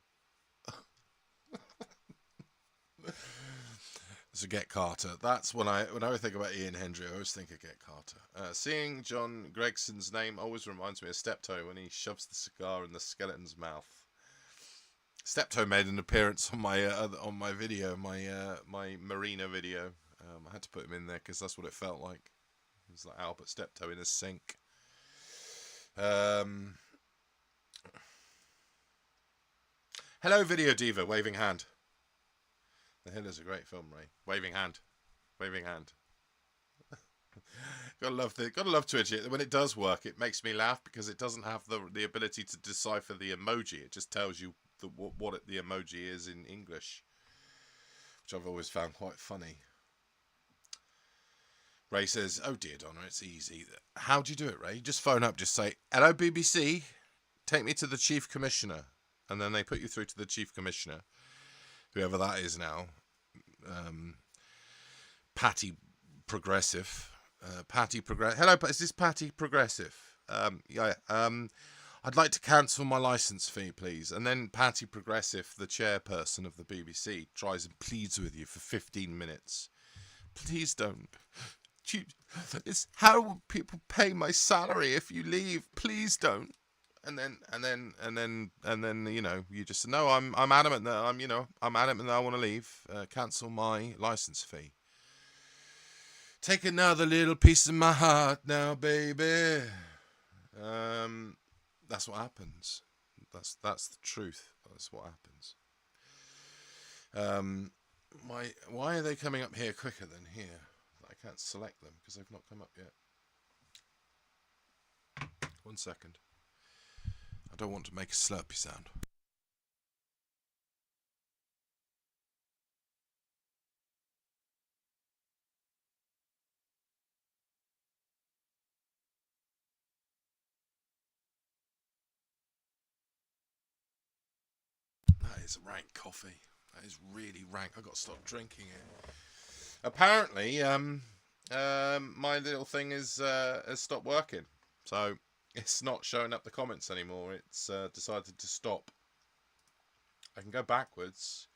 So Get Carter. That's when I think about Ian Hendry, I always think of Get Carter. Seeing John Gregson's name always reminds me of Steptoe when he shoves the cigar in the skeleton's mouth. Steptoe made an appearance on my video, my Marina video. I had to put him in there because that's what it felt like. It was like Albert Steptoe in a sink. Hello, Video Diva, waving hand. The Hill is a great film, Ray. Waving hand. Waving hand. Gotta love Twitch. When it does work, it makes me laugh because it doesn't have the ability to decipher the emoji. It just tells you what the emoji is in English, which I've always found quite funny. Ray says, "Oh dear, Donna, it's easy. How do you do it, Ray? You just phone up, just say, 'Hello, BBC, take me to the Chief Commissioner,' and then they put you through to the Chief Commissioner, whoever that is now. Patty Progressive. Hello, is this Patty Progressive? Yeah. I'd like to cancel my licence fee, please." And then Patty Progressive, the chairperson of the BBC, tries and pleads with you for 15 minutes. "Please don't. How will people pay my salary if you leave? Please don't." And then you know, you just say, "No, I'm adamant that I'm adamant that I want to leave. Cancel my licence fee. Take another little piece of my heart now, baby." That's what happens. That's the truth. That's what happens. Why are they coming up here quicker than here? I can't select them because they've not come up yet. 1 second. I don't want to make a slurpy sound. That is rank coffee. That is really rank. I've got to stop drinking it. Apparently, my little thing has stopped working. So it's not showing up the comments anymore. It's decided to stop. I can go backwards.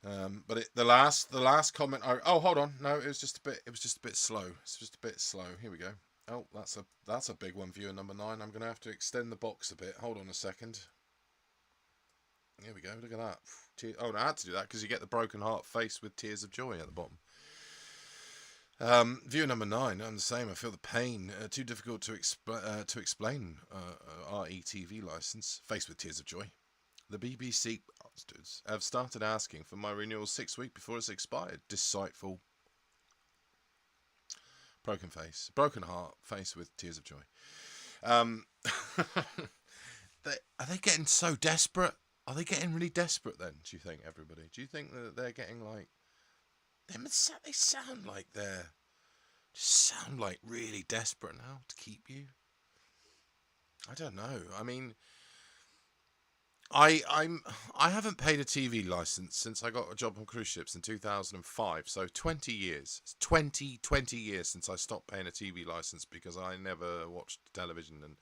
But the last comment. Oh, hold on. No, it was just a bit slow. It's just a bit slow. Here we go. Oh, that's a big one. Viewer number 9. I'm gonna have to extend the box a bit. Hold on a second. Here we go. Look at that. Oh, no, I had to do that because you get the broken heart face with tears of joy at the bottom. Viewer number 9. I'm the same. I feel the pain. Too difficult to explain. RETV license. Faced with tears of joy. The BBC bastards have started asking for my renewal 6 weeks before it's expired. Deceitful. Broken face. Broken heart. Face with tears of joy. Are they getting so desperate? Are they getting really desperate then, do you think, everybody? Do you think that they're getting like... They sound like really desperate now to keep you? I don't know. I mean, I haven't paid a TV license since I got a job on cruise ships in 2005. So 20 years. It's 20 years since I stopped paying a TV license because I never watched television. And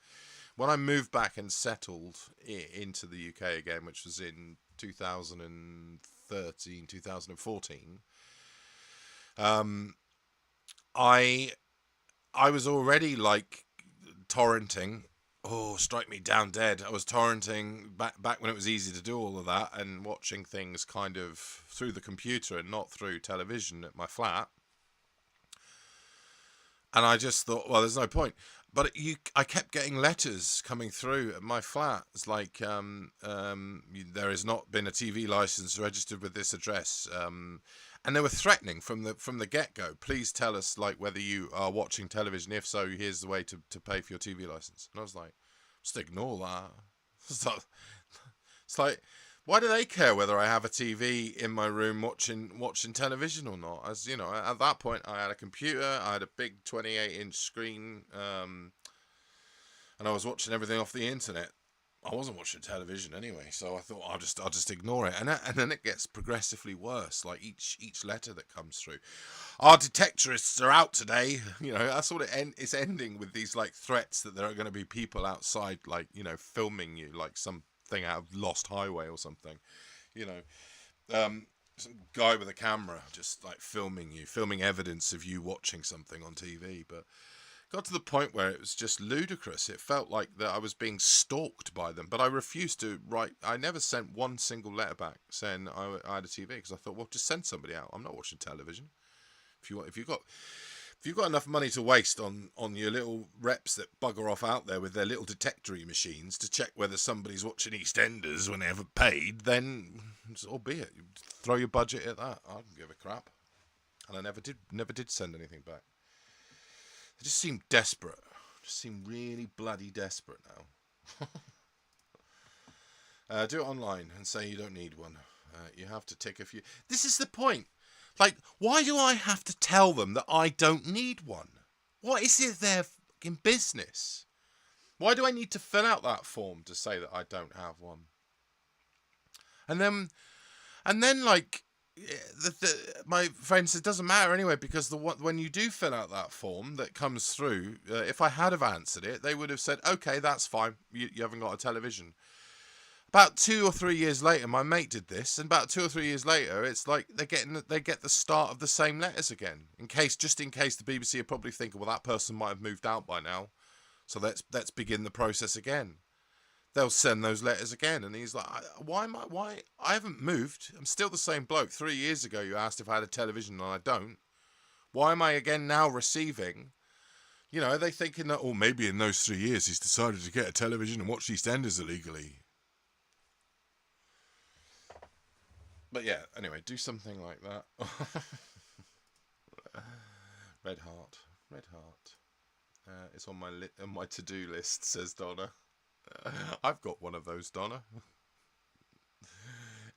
when I moved back and settled into the UK again, which was in 2013, 2014, I was already like torrenting. Oh, strike me down dead. I was torrenting back when it was easy to do all of that and watching things kind of through the computer and not through television at my flat. And I just thought, well, there's no point. But I kept getting letters coming through at my flat. It's like, there has not been a TV license registered with this address. And they were threatening from the get-go. Please tell us like whether you are watching television. If so, here's the way to pay for your TV license. And I was like, just ignore that. It's like, why do they care whether I have a TV in my room watching television or not? As you know, at that point, I had a computer, I had a big 28-inch screen, and I was watching everything off the internet. I wasn't watching television anyway, so I thought I'll just ignore it, and then it gets progressively worse. Like each letter that comes through, our detectorists are out today. You know, that's what it's ending with these like threats that there are going to be people outside, like filming you, like something out of Lost Highway or something. some guy with a camera just like filming you, filming evidence of you watching something on TV. But got to the point where it was just ludicrous. It felt like that I was being stalked by them. But I refused to write. I never sent one single letter back saying I had a TV, because I thought, well, just send somebody out. I'm not watching television. If you've got enough money to waste on your little reps that bugger off out there with their little detectory machines to check whether somebody's watching EastEnders when they haven't paid, then so be it. Throw your budget at that. I don't give a crap. And I never did send anything back. They just seem desperate. Just seem really bloody desperate now. Do it online and say you don't need one. You have to tick a few. This is the point. Like, why do I have to tell them that I don't need one? What is it their fucking business? Why do I need to fill out that form to say that I don't have one? And then like, my friend said, it doesn't matter anyway, because when you do fill out that form that comes through, if I had have answered it, they would have said, okay, that's fine. You haven't got a television. About 2 or 3 years later, my mate did this, and about 2 or 3 years later, it's like they get the start of the same letters again, just in case the BBC are probably thinking, well, that person might have moved out by now, so let's begin the process again. They'll send those letters again, and he's like, why I haven't moved. I'm still the same bloke. 3 years ago, you asked if I had a television, and I don't. Why am I again now receiving? You know, are they thinking that, oh, maybe in those 3 years he's decided to get a television and watch EastEnders illegally? But yeah, anyway, do something like that. Red heart. It's on my to-do list, says Donna. I've got one of those, Donna.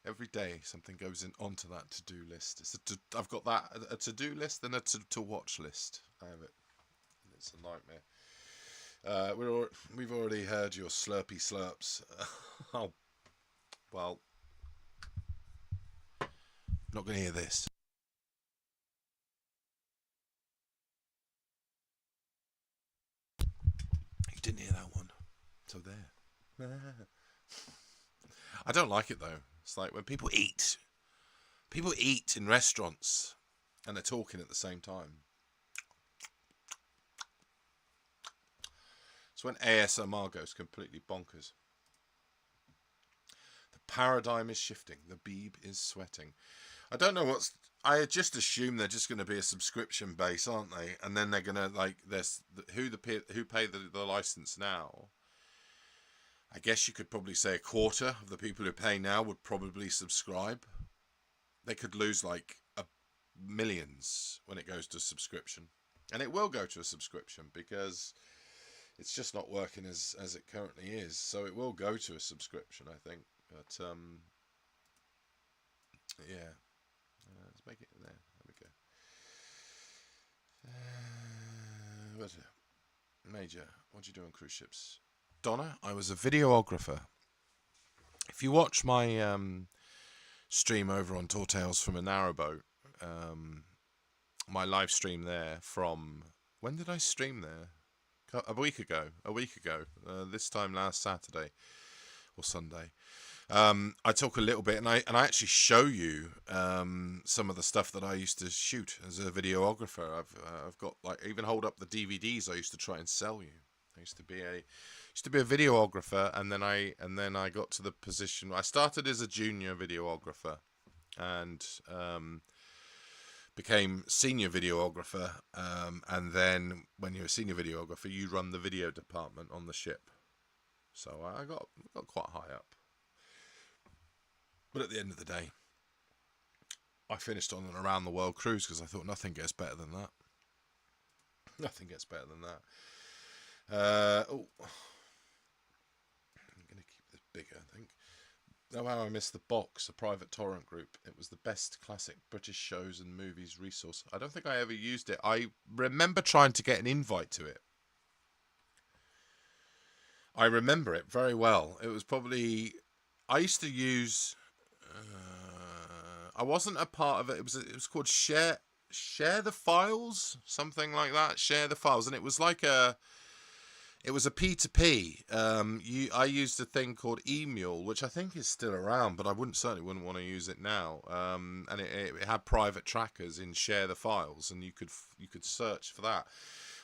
Every day something goes onto that to-do list. I've got that, a to-do list and a to-watch list. I have it. It's a nightmare. We've already heard your slurpy slurps. Oh, well. Not going to hear this. You didn't hear that one. So there. I don't like it though. It's like when people eat in restaurants and they're talking at the same time. It's when ASMR goes completely bonkers. The paradigm is shifting. The Beeb is sweating. I don't know I just assume they're just going to be a subscription base, aren't they? And then they're going to, like, who pay the license now. I guess you could probably say a quarter of the people who pay now would probably subscribe. They could lose like millions when it goes to subscription, and it will go to a subscription because it's just not working as it currently is. So it will go to a subscription, I think. But yeah. Let's make it there. There we go. Major, what do you do on cruise ships? Donna, I was a videographer. If you watch my stream over on Tall Tales from a Narrowboat, my live stream there from... When did I stream there? A week ago. This time last Saturday or Sunday. I talk a little bit, and I actually show you some of the stuff that I used to shoot as a videographer. I've got, like, even hold up the DVDs I used to try and sell you. I used to be a videographer, and then I got to the position. I started as a junior videographer, and became senior videographer. And then when you're a senior videographer, you run the video department on the ship. So I got quite high up. But at the end of the day, I finished on an around the world cruise because I thought nothing gets better than that. Nothing gets better than that. I'm going to keep this bigger, I think. Oh, how I missed The Box, a private torrent group. It was the best classic British shows and movies resource. I don't think I ever used it. I remember trying to get an invite to it. I remember it very well. It was probably... I used to use... I wasn't a part of it. It was called Share the Files, something like that. Share the Files, and it was like It was a P2P. I used a thing called Emule, which I think is still around, but I certainly wouldn't want to use it now. And it had private trackers in share the files, and you could search for that.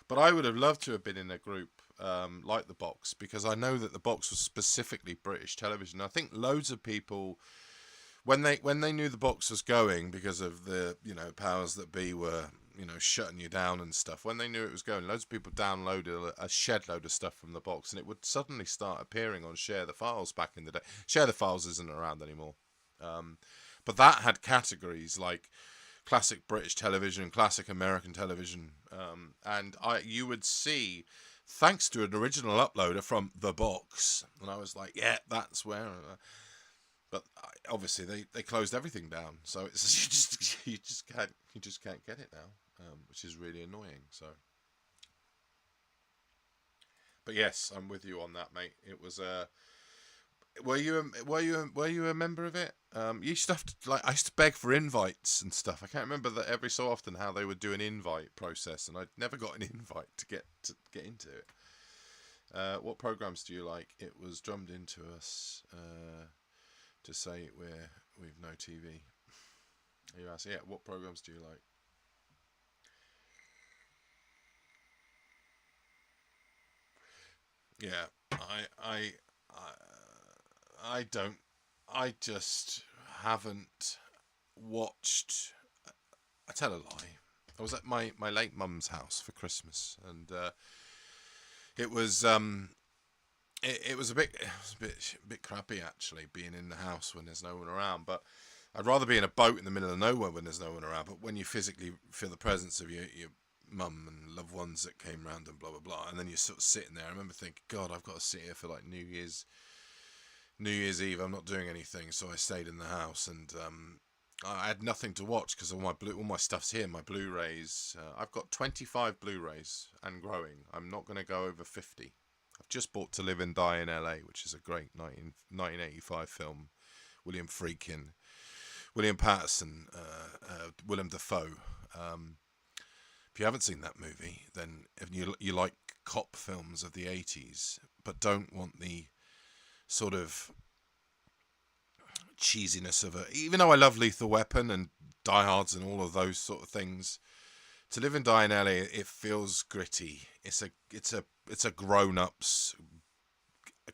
But I would have loved to have been in a group like the Box, because I know that the Box was specifically British television. I think loads of people, when they knew the Box was going, because of the powers that be were shutting you down and stuff, when they knew it was going, loads of people downloaded a shed load of stuff from the Box, and it would suddenly start appearing on Share the Files back in the day. Share the Files isn't around anymore, but that had categories like classic British television, classic American television, and you would see, thanks to an original uploader from the Box, and I was like, yeah, that's where. But obviously they closed everything down, so it's you just can't get it now, which is really annoying. So, but yes, I'm with you on that, mate. It was were you a member of it? You used to have to, like, I used to beg for invites and stuff. I can't remember that every so often how they would do an invite process, and I never got an invite to get into it. What programs do you like? It was drummed into us to say we've no TV. You ask, yeah, what programs do you like? Yeah, I don't. I just haven't watched. I tell a lie. I was at my late mum's house for Christmas, and it was it was a bit crappy, actually, being in the house when there's no one around. But I'd rather be in a boat in the middle of nowhere when there's no one around. But when you physically feel the presence of your mum and loved ones that came round and blah blah blah, and then you're sort of sitting there. I remember thinking, God, I've got to sit here for like New Year's Eve. I'm not doing anything, so I stayed in the house, and I had nothing to watch because all my stuff's here. My Blu-rays. I've got 25 Blu-rays and growing. I'm not going to go over 50. I've just bought To Live and Die in LA, which is a great 1985 film. William Friedkin, William Patterson, Willem Dafoe. If you haven't seen that movie, then if you like cop films of the 80s, but don't want the sort of cheesiness of it, even though I love Lethal Weapon and Die Hards and all of those sort of things, To Live and Die in LA, it feels gritty. It's a grown-ups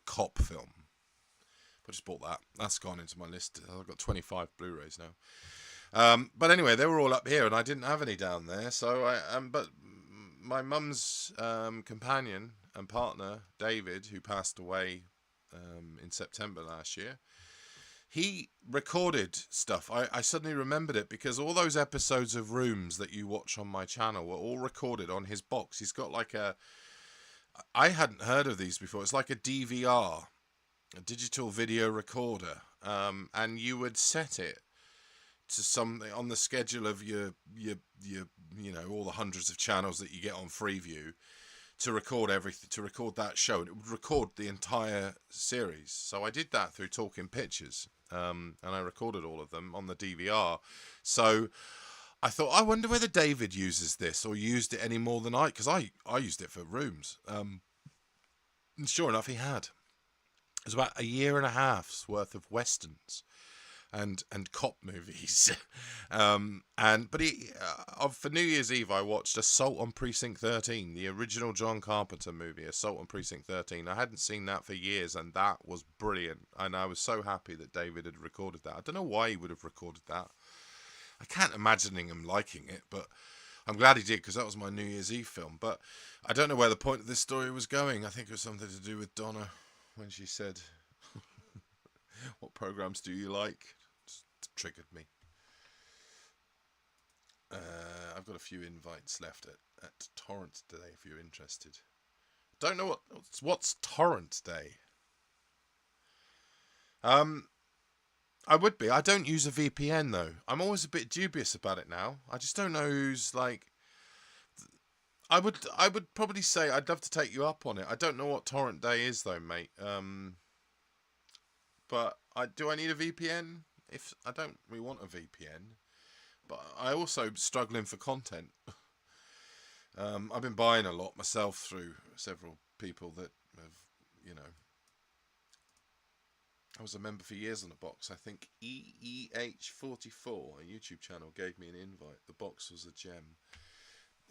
cop film. I just bought that. That's gone into my list. I've got 25 Blu-rays now. But anyway, they were all up here, and I didn't have any down there. So but my mum's companion and partner, David, who passed away in September last year, he recorded stuff. I suddenly remembered it because all those episodes of Rooms that you watch on my channel were all recorded on his box. He's got like I hadn't heard of these before. It's like a DVR, a digital video recorder, and you would set it to something on the schedule of your all the hundreds of channels that you get on Freeview to record everything, to record that show, and it would record the entire series. So I did that through Talking Pictures, and I recorded all of them on the DVR. So I thought, I wonder whether David uses this or used it any more than because I used it for Rooms, and sure enough, he had. It was about a year and a half's worth of westerns and cop movies. For New Year's Eve, I watched Assault on Precinct 13, the original John Carpenter movie, Assault on Precinct 13. I hadn't seen that for years, and that was brilliant. And I was so happy that David had recorded that. I don't know why he would have recorded that. I can't imagine him liking it, but I'm glad he did, because that was my New Year's Eve film. But I don't know where the point of this story was going. I think it was something to do with Donna when she said, what programs do you like? Just triggered me. I've got a few invites left at Torrents today if you're interested. Don't know what's Torrents Day. I would be. I don't use a VPN though. I'm always a bit dubious about it now. I just don't know who's like. I would probably say I'd love to take you up on it. I don't know what Torrent Day is though, mate. But do I need a VPN? If I don't really want a VPN, but I also struggling for content. I've been buying a lot myself through several people that have, you know, I was a member for years on the box. I think EEH44, a YouTube channel, gave me an invite. The box was a gem.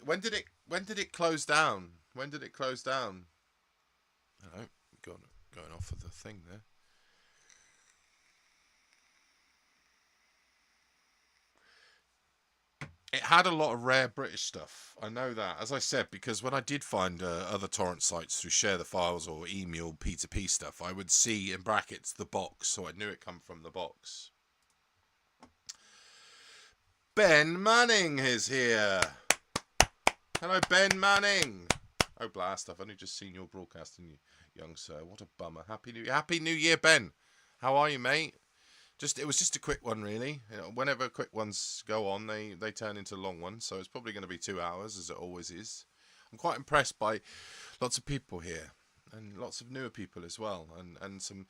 When did it close down? When did it close down? I don't know, going off of the thing there. It had a lot of rare British stuff. I know that, as I said, because when I did find other torrent sites through Share the Files or email P2P stuff, I would see in brackets the box, so I knew it come from the box. Ben Manning is here. Hello, Ben Manning. Oh, blast! I've only just seen your broadcasting, young sir. What a bummer. Happy New Year, Ben. How are you, mate? It was just a quick one, really. You know, whenever quick ones go on, they turn into long ones. So it's probably going to be 2 hours, as it always is. I'm quite impressed by lots of people here, and lots of newer people as well, and some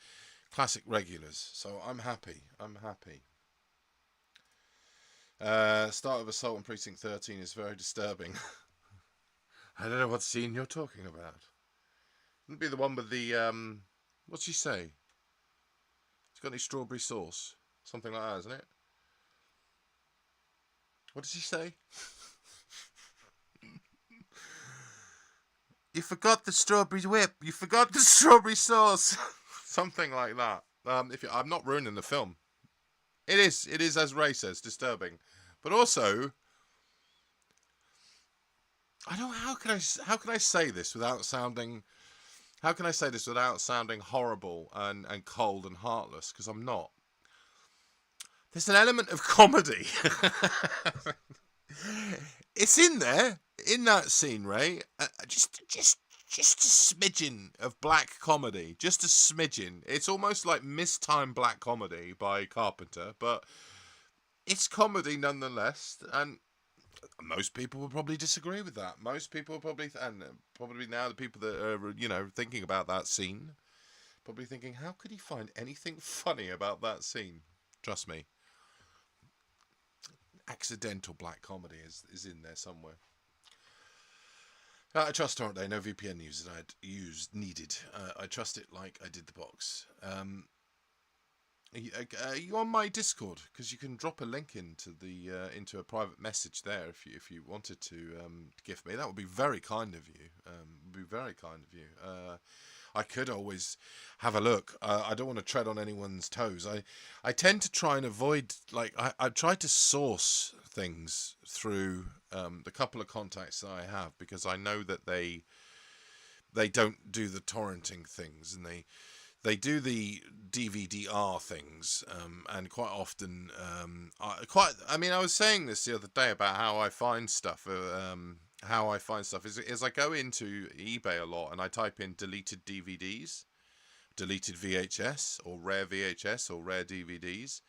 classic regulars. So I'm happy. Start of Assault on Precinct 13 is very disturbing. I don't know what scene you're talking about. Wouldn't be the one with the what's she say? Got any strawberry sauce? Something like that, isn't it? What does he say? You forgot the strawberry whip. You forgot the strawberry sauce. Something like that. I'm not ruining the film. It is as Ray says, disturbing, but also, I don't. How can I say this without sounding? How can I say this without sounding horrible and cold and heartless? Because I'm not. There's an element of comedy. It's in there, in that scene, Ray. Just a smidgen of black comedy. Just a smidgen. It's almost like mistimed black comedy by Carpenter, but it's comedy nonetheless. And most people will probably disagree with that. Most people will probably now the people that are, thinking about that scene, probably thinking, how could he find anything funny about that scene? Trust me. Accidental black comedy is in there somewhere. I trust Torrent Day. No VPN needed. I trust it like I did the box. Are you on my Discord? Because you can drop a link into a private message there if you wanted to gift me. That would be very kind of you. I could always have a look. I don't want to tread on anyone's toes. I tend to try and avoid, I try to source things through the couple of contacts that I have, because I know that they don't do the torrenting things, and they do the DVD-R things, and quite often, I was saying this the other day about how I find stuff. Is I go into eBay a lot and I type in deleted DVDs, deleted VHS, or rare VHS, or rare DVDs,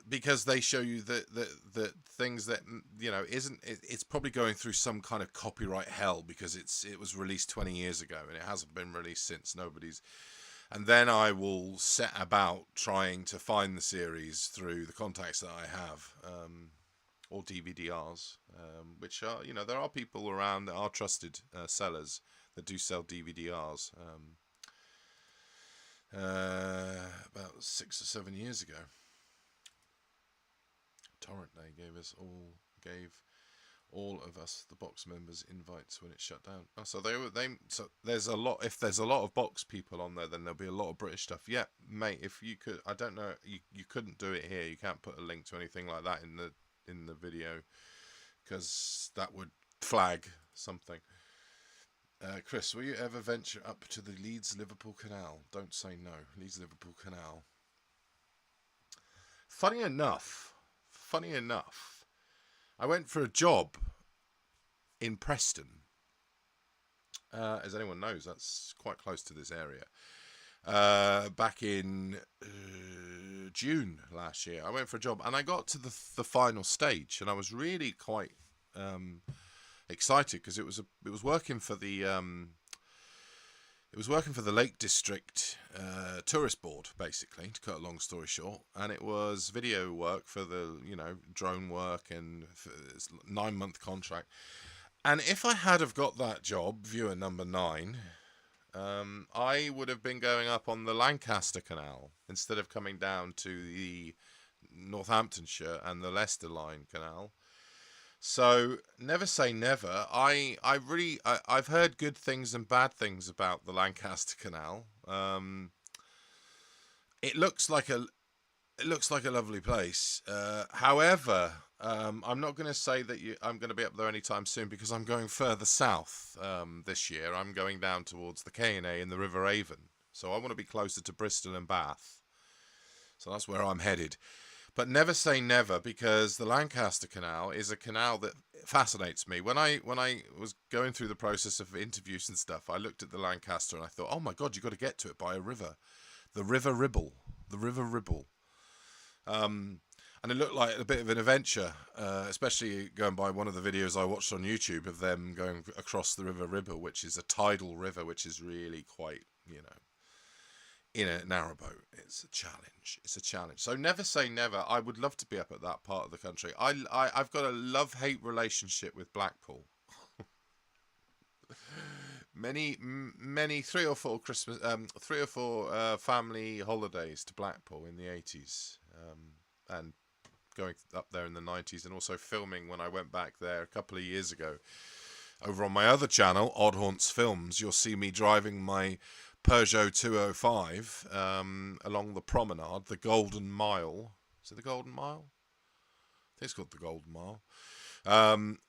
because they show you that things that it's probably going through some kind of copyright hell, because it was released 20 years ago and it hasn't been released since. And then I will set about trying to find the series through the contacts that I have, or DVD-Rs, which are, there are people around that are trusted sellers that do sell DVD-Rs. About 6 or 7 years ago, Torrent Day gave all of us, the box members, invites when it shut down. Oh, so so there's a lot. If there's a lot of box people on there, then there'll be a lot of British stuff. Yeah, mate. If you could, I don't know, you couldn't do it here. You can't put a link to anything like that in the video, because that would flag something. Chris, will you ever venture up to the Leeds-Liverpool Canal? Don't say no. Leeds-Liverpool Canal. Funny enough, I went for a job in Preston. As anyone knows, that's quite close to this area. Back in June last year, I went for a job, and I got to the final stage, and I was really quite excited, because it was working for the Lake District Tourist Board, basically, to cut a long story short. And it was video work for the drone work, and 9-month contract. And if I had have got that job, viewer number 9, I would have been going up on the Lancaster Canal instead of coming down to the Northamptonshire and the Leicester Line Canal. So never say never. I've heard good things and bad things about the Lancaster Canal. It looks like a lovely place. However, I'm not going to say that I'm going to be up there anytime soon because I'm going further south this year. I'm going down towards the K&A in the River Avon. So I want to be closer to Bristol and Bath. So that's where I'm headed. But never say never, because the Lancaster Canal is a canal that fascinates me. When I was going through the process of interviews and stuff, I looked at the Lancaster and I thought, oh my God, you've got to get to it by a river. The River Ribble. The River Ribble. And it looked like a bit of an adventure, especially going by one of the videos I watched on YouTube of them going across the River Ribble, which is a tidal river, which is really quite, in a narrowboat. It's a challenge. It's a challenge. So never say never. I would love to be up at that part of the country. I've got a love-hate relationship with Blackpool. many 3 or 4 Christmas, 3 or 4 family holidays to Blackpool in the 80s, and going up there in the 90s, and also filming when I went back there a couple of years ago. Over on my other channel, Odd Haunts Films, you'll see me driving my Peugeot 205 along the promenade, the Golden Mile. Is it the Golden Mile? I think it's called the Golden Mile.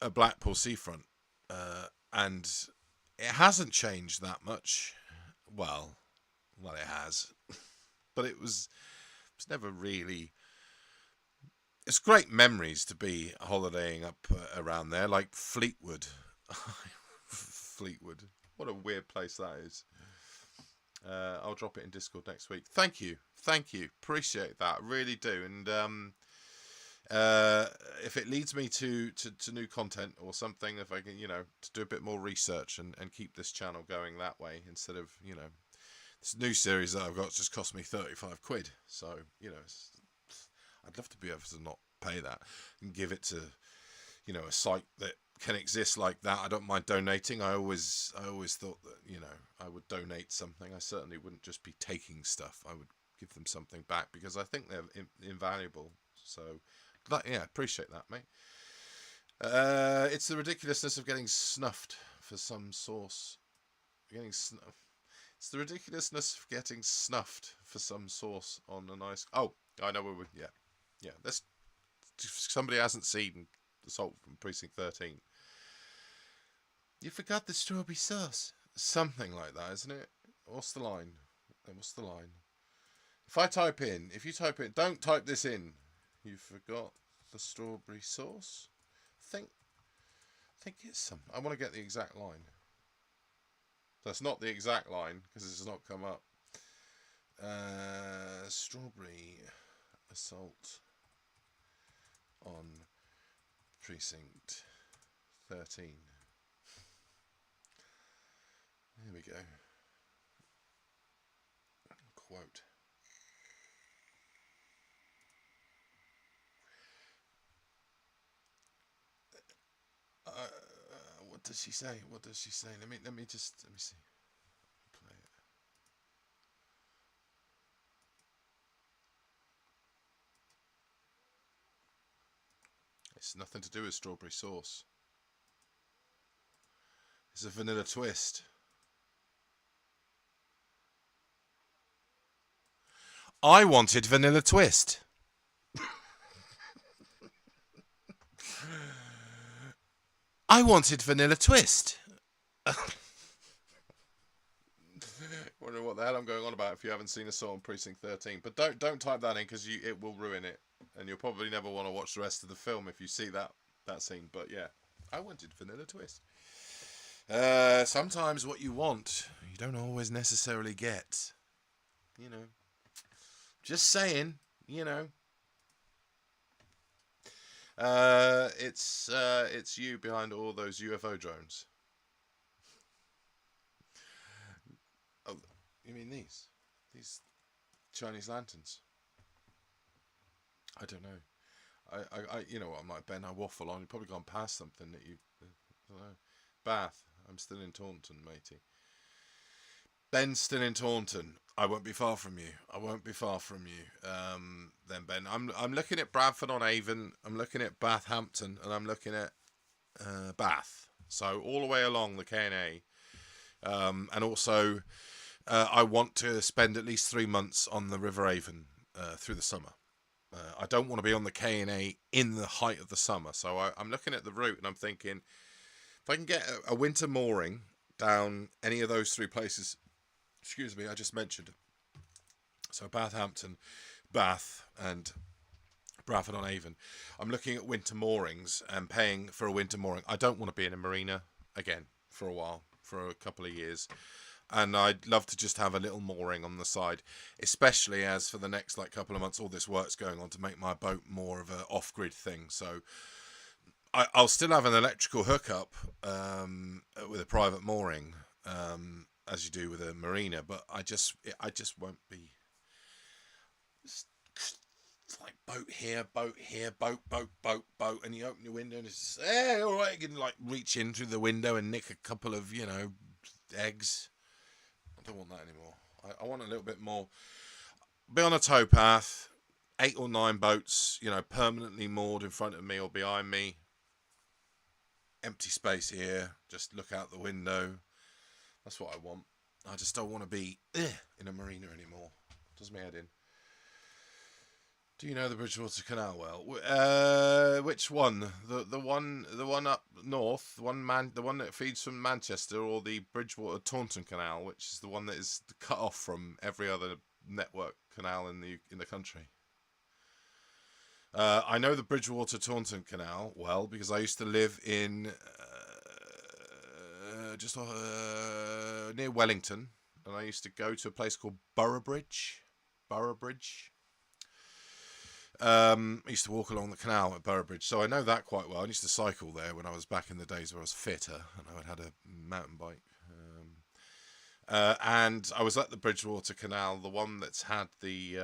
At Blackpool seafront. And it hasn't changed that much. Well, it has. But it's never really... It's great memories to be holidaying up around there, like Fleetwood. Fleetwood. What a weird place that is. I'll drop it in Discord next week. Thank you. Appreciate that. Really do. And if it leads me to new content or something, if I can, to do a bit more research and keep this channel going that way, instead of, this new series that I've got just cost me 35 quid. So, I'd love to be able to not pay that and give it to, a site that can exist like that. I don't mind donating. I always thought that, I would donate something. I certainly wouldn't just be taking stuff. I would give them something back because I think they're invaluable. So, appreciate that, mate. It's the ridiculousness of getting snuffed for some source. It's the ridiculousness of getting snuffed for some source on a nice... Oh, I know where we... Yeah. That's... Somebody hasn't seen Assault from Precinct 13. You forgot the strawberry sauce. Something like that, isn't it? What's the line? If you type in, don't type this in. You forgot the strawberry sauce? I think it's some... I want to get the exact line. That's not the exact line, because it's not come up. Strawberry assault on Precinct 13. Here we go. Quote. What does she say? Let me see. Play it. It's nothing to do with strawberry sauce. It's a vanilla twist. I wanted vanilla twist. I wanted vanilla twist. Wondering what the hell I'm going on about if you haven't seen Assault on Precinct 13. But don't type that in, because it will ruin it, and you'll probably never want to watch the rest of the film if you see that scene. But yeah, I wanted vanilla twist. Sometimes what you want, you don't always necessarily get. Just saying. It's you behind all those UFO drones. Oh, you mean these Chinese lanterns? I don't know. I you know what, I might, Ben, I waffle on. You've probably gone past something that you... I don't know. Bath. I'm still in Taunton, matey. Ben's still in Taunton. I won't be far from you. I won't be far from you. Then Ben, I'm looking at Bradford on Avon. I'm looking at Bathampton, and I'm looking at Bath. So all the way along the K&A, and also I want to spend at least 3 months on the River Avon through the summer. I don't want to be on the K&A in the height of the summer. So I'm looking at the route and I'm thinking, if I can get a winter mooring down any of those three places, excuse me, I just mentioned. So Bathampton, Bath, and Bradford on Avon. I'm looking at winter moorings and paying for a winter mooring. I don't want to be in a marina again for a while, for a couple of years. And I'd love to just have a little mooring on the side, especially as for the next couple of months, all this work's going on to make my boat more of an off-grid thing. So I'll still have an electrical hookup with a private mooring, as you do with a marina, but I just won't be. It's like boat here, boat, and you open your window and it's hey, all right. You can reach in through the window and nick a couple of eggs. I don't want that anymore. I want a little bit more. Be on a towpath, 8 or 9 boats, permanently moored in front of me or behind me. Empty space here. Just look out the window. That's what I want. I just don't want to be in a marina anymore. Does me head in. Do you know the Bridgewater Canal well? Which one? The one up north, the one that feeds from Manchester, or the Bridgewater Taunton Canal, which is the one that is cut off from every other network canal in the country. I know the Bridgewater Taunton Canal well because I used to live in just near Wellington, and I used to go to a place called Boroughbridge. I used to walk along the canal at Boroughbridge, so I know that quite well. I used to cycle there when I was back in the days where I was fitter and I had a mountain bike. And I was at the Bridgewater Canal, the one that's had the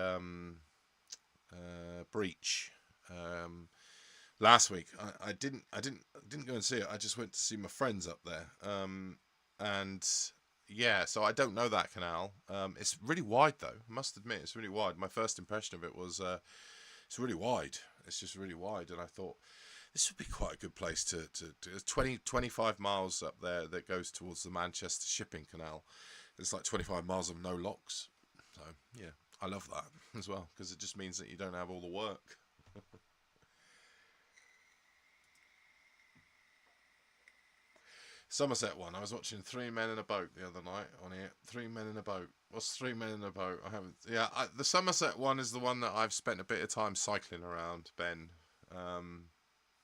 breach. Last week, I didn't go and see it. I just went to see my friends up there. And yeah, so I don't know that canal. It's really wide though. I must admit, it's really wide. My first impression of it was. It's really wide. It's just really wide, and I thought this would be quite a good place to 25 miles up there that goes towards the Manchester Shipping Canal. It's 25 miles of no locks. So yeah, I love that as well because it just means that you don't have all the work. Somerset one. I was watching 3 Men in a Boat the other night on here. 3 Men in a Boat. What's 3 Men in a Boat? I haven't. Yeah, the Somerset one is the one that I've spent a bit of time cycling around, Ben.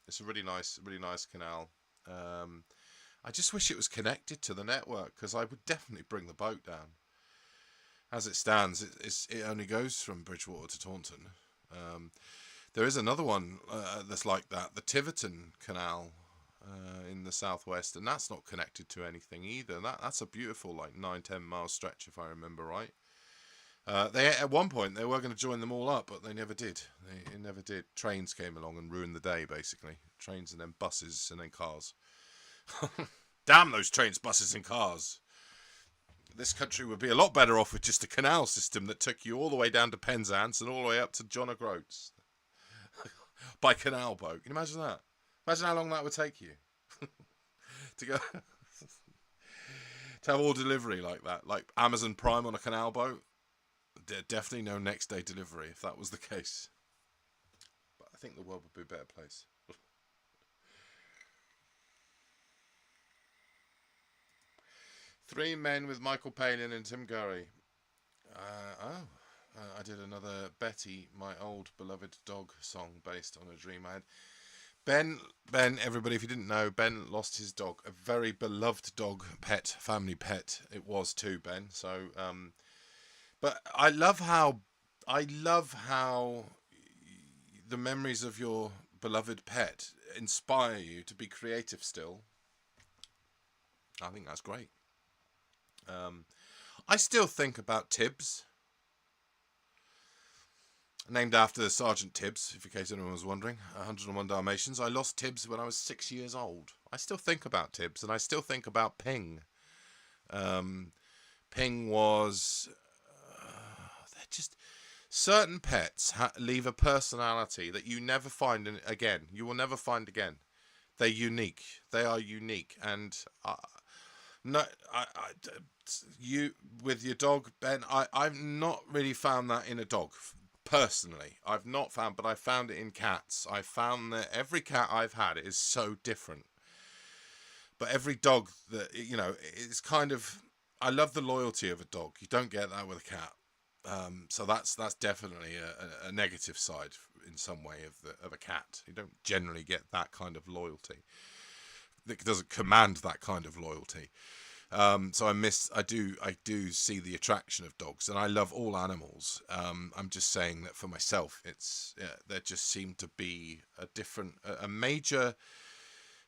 It's a really nice canal. I just wish it was connected to the network because I would definitely bring the boat down. As it stands, it only goes from Bridgewater to Taunton. There is another one that's like that, the Tiverton Canal. In the southwest, and that's not connected to anything either. That's a beautiful 9-10 mile stretch if I remember right. They at one point they were going to join them all up, but they never did. They never did. Trains came along and ruined the day basically. Trains and then buses and then cars. Damn those trains, buses and cars. This country would be a lot better off with just a canal system that took you all the way down to Penzance and all the way up to John O'Groats by canal boat. Can you imagine that? Imagine how long that would take you to go to have all delivery like that, like Amazon Prime on a canal boat. Definitely no next day delivery if that was the case. But I think the world would be a better place. 3 Men with Michael Palin and Tim Curry. I did another Betty, my old beloved dog song based on a dream I had. Ben, everybody, if you didn't know, Ben lost his dog, a very beloved dog, family pet. It was too, Ben. So, but I love how the memories of your beloved pet inspire you to be creative still. I think that's great. I still think about Tibbs. Named after Sergeant Tibbs, if in case anyone was wondering. 101 Dalmatians. I lost Tibbs when I was 6 years old. I still think about Tibbs, and I still think about Ping. Ping was... they're just... Certain pets leave a personality that you never find again. You will never find again. They're unique. They are unique. And no, you with your dog, Ben, I've not really found that in a dog. Personally, I've not found, but I found it in cats. I found that every cat I've had is so different. But every dog that, it's kind of... I love the loyalty of a dog. You don't get that with a cat. So that's definitely a negative side in some way of a cat. You don't generally get that kind of loyalty. It doesn't command that kind of loyalty. So I do see the attraction of dogs, and I love all animals. I'm just saying that for myself, there just seemed to be a major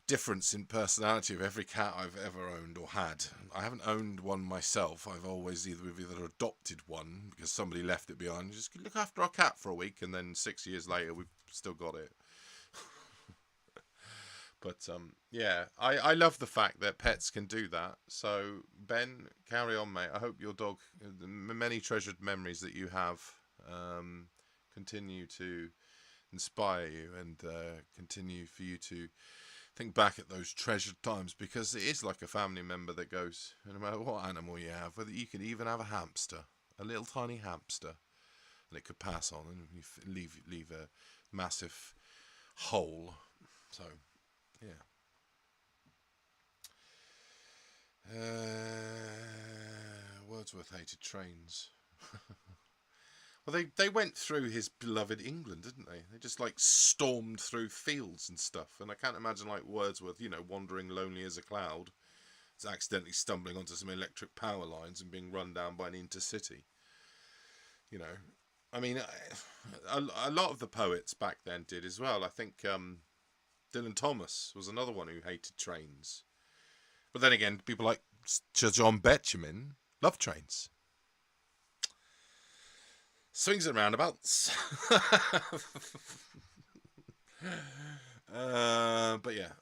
difference in personality of every cat I've ever owned or had. I haven't owned one myself. I've always either adopted one because somebody left it behind. Just look after our cat for a week, and then 6 years later we've still got it. But yeah, I love the fact that pets can do that. So Ben, carry on, mate. I hope your dog, the many treasured memories that you have, continue to inspire you and continue for you to think back at those treasured times, because it is like a family member that goes, no matter what animal you have, whether you could even have a hamster, a little tiny hamster, and it could pass on and you leave a massive hole. So yeah. Wordsworth hated trains. Well, they went through his beloved England, didn't they? They just stormed through fields and stuff. And I can't imagine Wordsworth, wandering lonely as a cloud, accidentally stumbling onto some electric power lines and being run down by an intercity. I mean, a lot of the poets back then did as well. I think Dylan Thomas was another one who hated trains. But then again, people like Sir John Betjeman love trains. Swings and roundabouts. But yeah.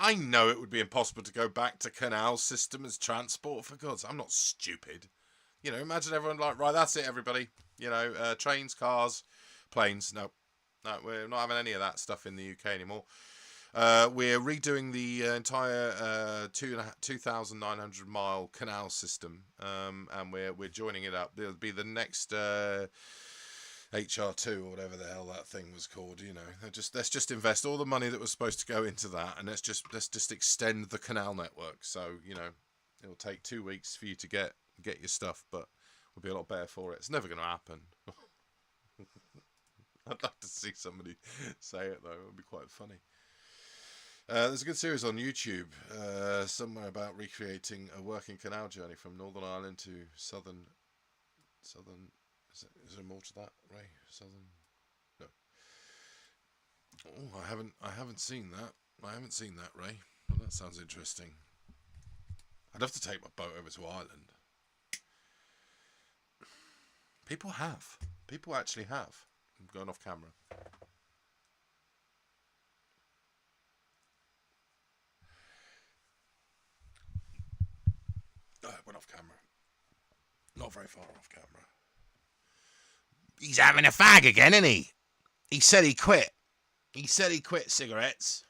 I know it would be impossible to go back to canal system as transport, for God's sake. I'm not stupid. Imagine everyone right, that's it, everybody. Trains, cars, planes. No, we're not having any of that stuff in the UK anymore. We're redoing the entire 2,900 mile canal system, and we're joining it up. There'll be the next HR2 or whatever the hell that thing was called. Let's just invest all the money that was supposed to go into that, and let's just extend the canal network. So it'll take 2 weeks for you to get your stuff, but we'll be a lot better for it. It's never going to happen. I'd love to see somebody say it though. It would be quite funny. There's a good series on YouTube somewhere about recreating a working canal journey from Northern Ireland to southern. Is there more to that, Ray? Southern? No. Oh, I haven't seen that. I haven't seen that, Ray. Well, that sounds interesting. I'd love to take my boat over to Ireland. People have. People actually have. I'm going off camera. Oh, it went off camera. Not very far off camera. He's having a fag again, isn't he? He said he quit. He said he quit cigarettes.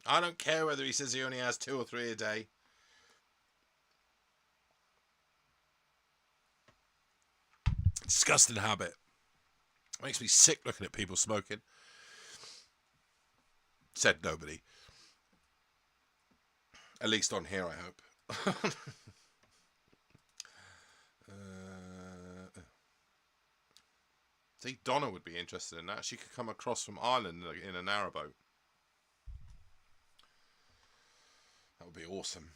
I don't care whether he says he only has 2 or 3 a day. Disgusting habit. Makes me sick looking at people smoking. Said nobody. At least on here, I hope. See, Donna would be interested in that. She could come across from Ireland in a narrowboat. That would be awesome.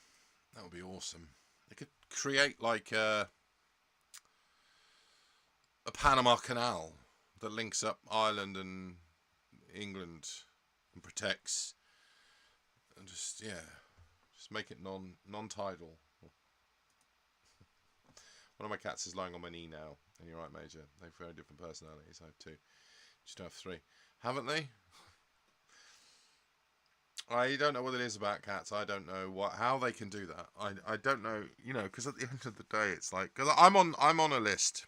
That would be awesome. They could create a Panama Canal that links up Ireland and England and protects, and just make it non-tidal. One of my cats is lying on my knee now. And you're right, Major. They've very different personalities. I have two. Just have three. Haven't they? I don't know what it is about cats. I don't know how they can do that. I don't know, you know, because at the end of the day, it's like, because I'm on a list.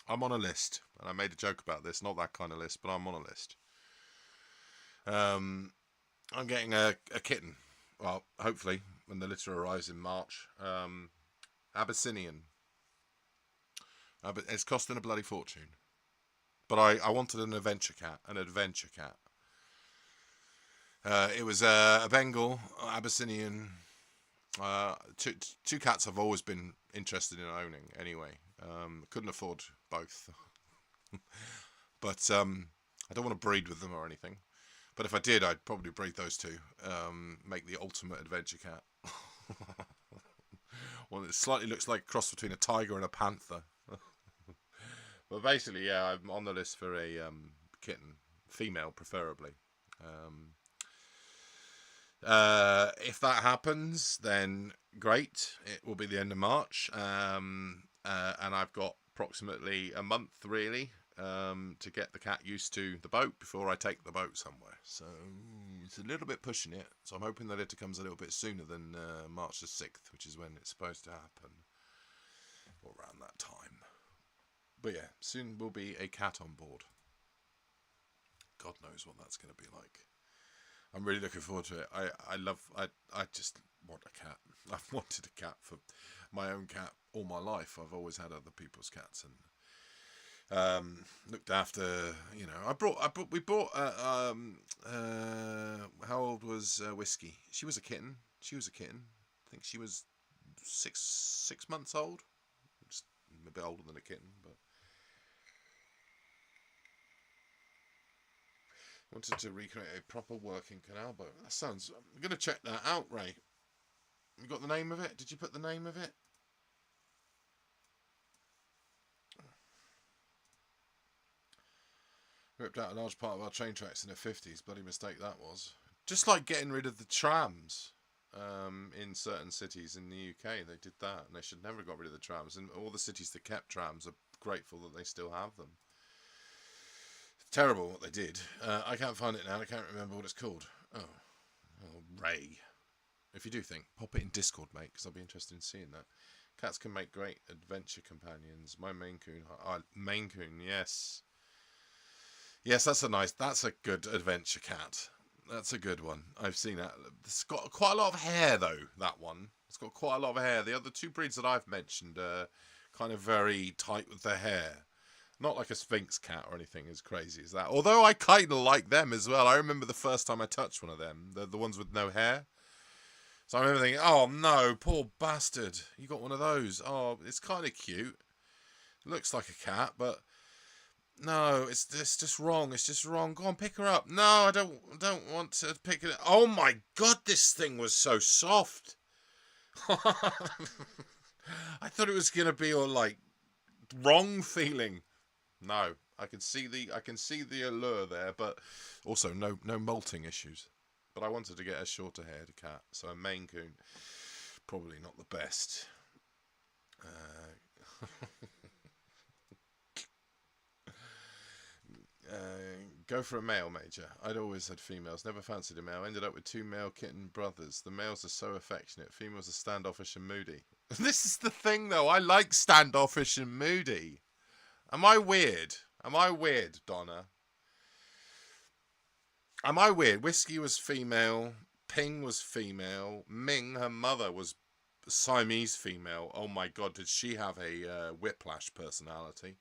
I'm on a list, and I made a joke about this. Not that kind of list, but I'm on a list. I'm getting a kitten. Well, hopefully, when the litter arrives in March. Abyssinian. It's costing a bloody fortune. But I wanted an adventure cat. It was a Bengal, Abyssinian. Two cats I've always been interested in owning anyway. Couldn't afford both. But I don't want to breed with them or anything. But if I did, I'd probably breed those two. Make the ultimate adventure cat. Well, it slightly looks like a cross between a tiger and a panther. But basically, yeah, I'm on the list for a kitten. Female, preferably. If that happens, then great. It will be the end of March. And I've got approximately a month, really, to get the cat used to the boat before I take the boat somewhere. So it's a little bit pushing it. So I'm hoping the litter comes a little bit sooner than March the 6th, which is when it's supposed to happen, or around that time. But yeah, soon will be a cat on board. God knows what that's going to be like. I'm really looking forward to it. I just want a cat. I've wanted a cat for my own cat all my life. I've always had other people's cats and looked after. You know, we bought. How old was Whiskey? She was a kitten. I think she was six months old. Just a bit older than a kitten, but. Wanted to recreate a proper working canal boat. That sounds... I'm going to check that out, Ray. You got the name of it? Did you put the name of it? Ripped out a large part of our train tracks in the 50s. Bloody mistake that was. Just like getting rid of the trams in certain cities in the UK. They did that, and they should never have got rid of the trams. And all the cities that kept trams are grateful that they still have them. Terrible what they did. I can't find it now. I can't remember what it's called. Oh, Ray. If you do think, pop it in Discord, mate, because I'll be interested in seeing that. Cats can make great adventure companions. My Maine Coon. Maine Coon, yes. Yes, that's a good adventure cat. That's a good one. I've seen that. It's got quite a lot of hair, though, that one. It's got quite a lot of hair. The other two breeds that I've mentioned are kind of very tight with their hair. Not like a Sphinx cat or anything as crazy as that. Although I kind of like them as well. I remember the first time I touched one of them. The ones with no hair. So I remember thinking, oh no, poor bastard. You got one of those. Oh, it's kind of cute. Looks like a cat, but... No, it's just wrong. It's just wrong. Go on, pick her up. No, I don't want to pick it up. Oh my god, this thing was so soft. I thought it was going to be all like... wrong feeling. No, I can see the allure there, but also no molting issues. But I wanted to get a shorter haired cat, so a Maine Coon, probably not the best. Go for a male, Major. I'd always had females, never fancied a male. Ended up with two male kitten brothers. The males are so affectionate. Females are standoffish and moody. This is the thing, though. I like standoffish and moody. Am I weird? Donna? Am I weird? Whiskey was female. Ping was female. Ming, her mother, was Siamese female. Oh my god, did she have a whiplash personality?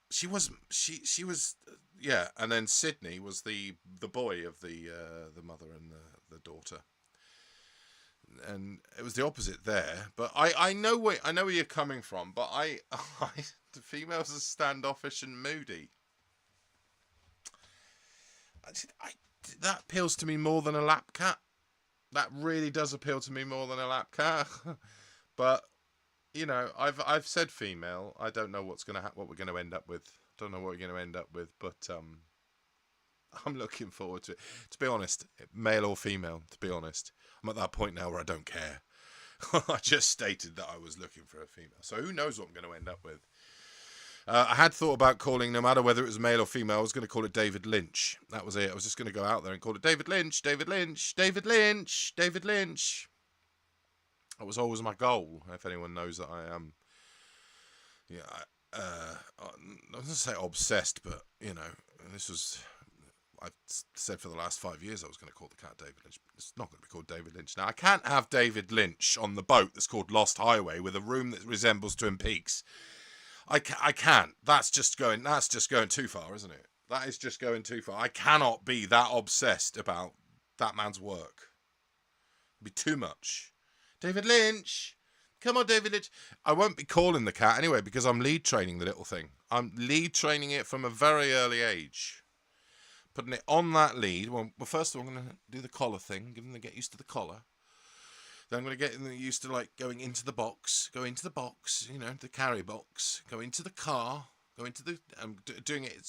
She was, yeah. And then Sydney was the boy of the mother and the daughter. And it was the opposite there, but I know where you're coming from. But the females are standoffish and moody. That appeals to me more than a lap cat. That really does appeal to me more than a lap cat. But you know, I've said female. I don't know what we're going to end up with. Don't know what we're going to end up with, but I'm looking forward to it. To be honest, male or female. To be honest, I'm at that point now where I don't care. I just stated that I was looking for a female. So who knows what I'm going to end up with. I had thought about calling, no matter whether it was male or female, I was going to call it David Lynch. That was it. I was just going to go out there and call it David Lynch, David Lynch, David Lynch, David Lynch. That was always my goal, if anyone knows that I am. Yeah, I'm not going to say obsessed, but, you know, this was... I've said for the last 5 years I was going to call the cat David Lynch. It's not going to be called David Lynch. Now, I can't have David Lynch on the boat that's called Lost Highway with a room that resembles Twin Peaks. I can't. That's just going too far, isn't it? That is just going too far. I cannot be that obsessed about that man's work. It'd be too much. David Lynch. Come on, David Lynch. I won't be calling the cat anyway because I'm lead training the little thing. I'm lead training it from a very early age. Putting it on that lead. Well, first of all, I'm going to do the collar thing. Give them to get used to the collar. Then I'm going to get them used to, like, going into the box, you know, the carry box, go into the car, go into the... I'm doing it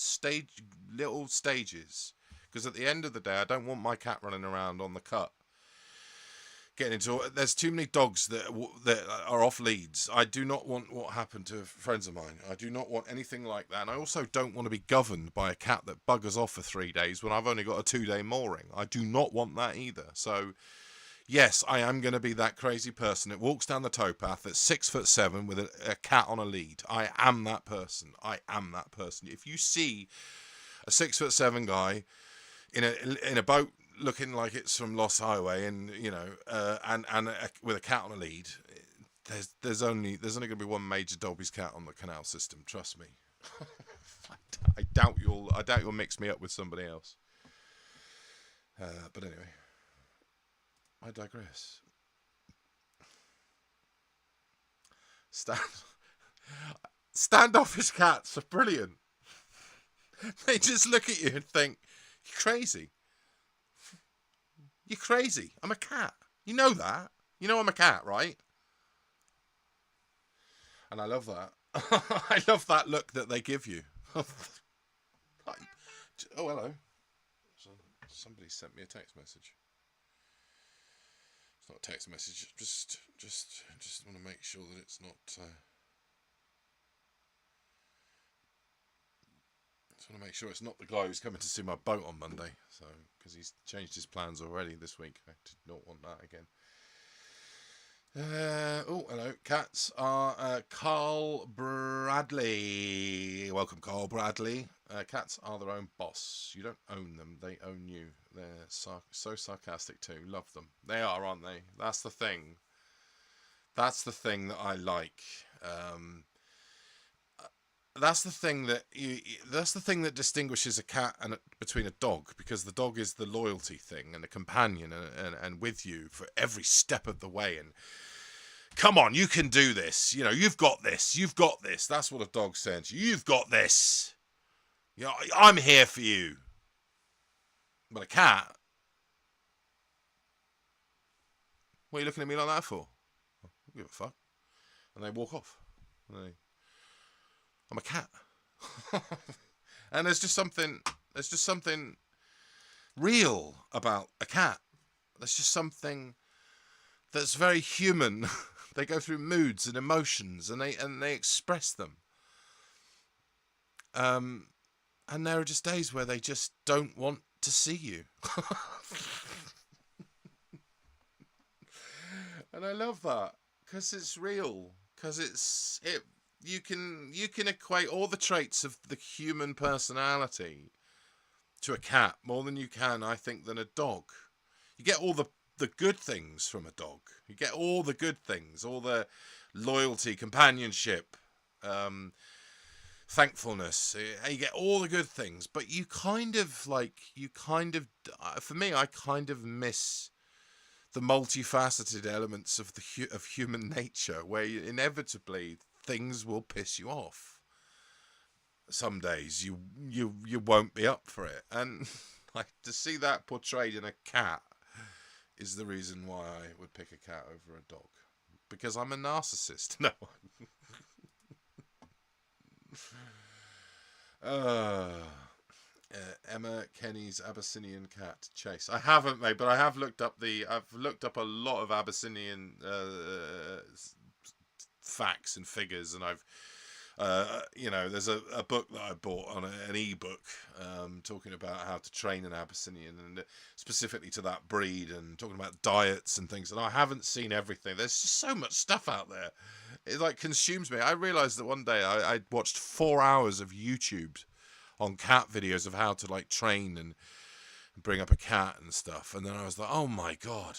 little stages. Because at the end of the day, I don't want my cat running around on the cut. Getting into... There's too many dogs that are off leads. I do not want what happened to friends of mine. I do not want anything like that. And I also don't want to be governed by a cat that buggers off for 3 days when I've only got a 2-day mooring. I do not want that either. So... Yes, I am going to be that crazy person that walks down the towpath at 6'7" with a cat on a lead. I am that person. I am that person. If you see a 6'7" guy in a boat looking like it's from Lost Highway, and you know, with a cat on a lead, there's only going to be one major Dobby's cat on the canal system. Trust me. I doubt you'll mix me up with somebody else. But anyway. I digress. Standoffish cats are brilliant. They just look at you and think, you're crazy. You're crazy. I'm a cat. You know that. You know I'm a cat, right? And I love that. I love that look that they give you. Oh, hello. Somebody sent me a text message. Not a text message. Just want to make sure that it's not. Just want to make sure it's not the guy who's coming to see my boat on Monday. So because he's changed his plans already this week. I did not want that again. Oh, hello. Cats are Carl Bradley. Welcome, Carl Bradley. Cats are their own boss. You don't own them. They own you. They're so sarcastic too. Love them. They are, aren't they? That's the thing. That's the thing that I like. That's the thing that distinguishes a cat between a dog, because the dog is the loyalty thing and the companion and with you for every step of the way. And come on, you can do this. You know, you've got this. You've got this. That's what a dog says. You've got this. You know, I'm here for you. But a cat, what are you looking at me like that for? I don't give a fuck. And they walk off. I'm a cat. And there's just something real about a cat. There's just something that's very human. They go through moods and emotions, and they express them. And there are just days where they just don't want to see you. And I love that because it's real. Because you can equate all the traits of the human personality to a cat more than you can, I think, than a dog. You get all the good things from a dog. You get all the good things, all the loyalty, companionship, thankfulness. You get all the good things, but for me, I kind of miss the multifaceted elements of of human nature, where inevitably things will piss you off. Some days you won't be up for it, and like to see that portrayed in a cat is the reason why I would pick a cat over a dog, because I'm a narcissist. No. Emma Kenny's Abyssinian cat Chase. I haven't, mate, but I have looked up I've looked up a lot of Abyssinian facts and figures, and I've there's a book that I bought on an ebook talking about how to train an Abyssinian, and specifically to that breed, and talking about diets and things. And I haven't seen everything. There's just so much stuff out there. It like consumes me. I realised that one day I watched 4 hours of YouTube on cat videos of how to like train and bring up a cat and stuff. And then I was like, oh my God,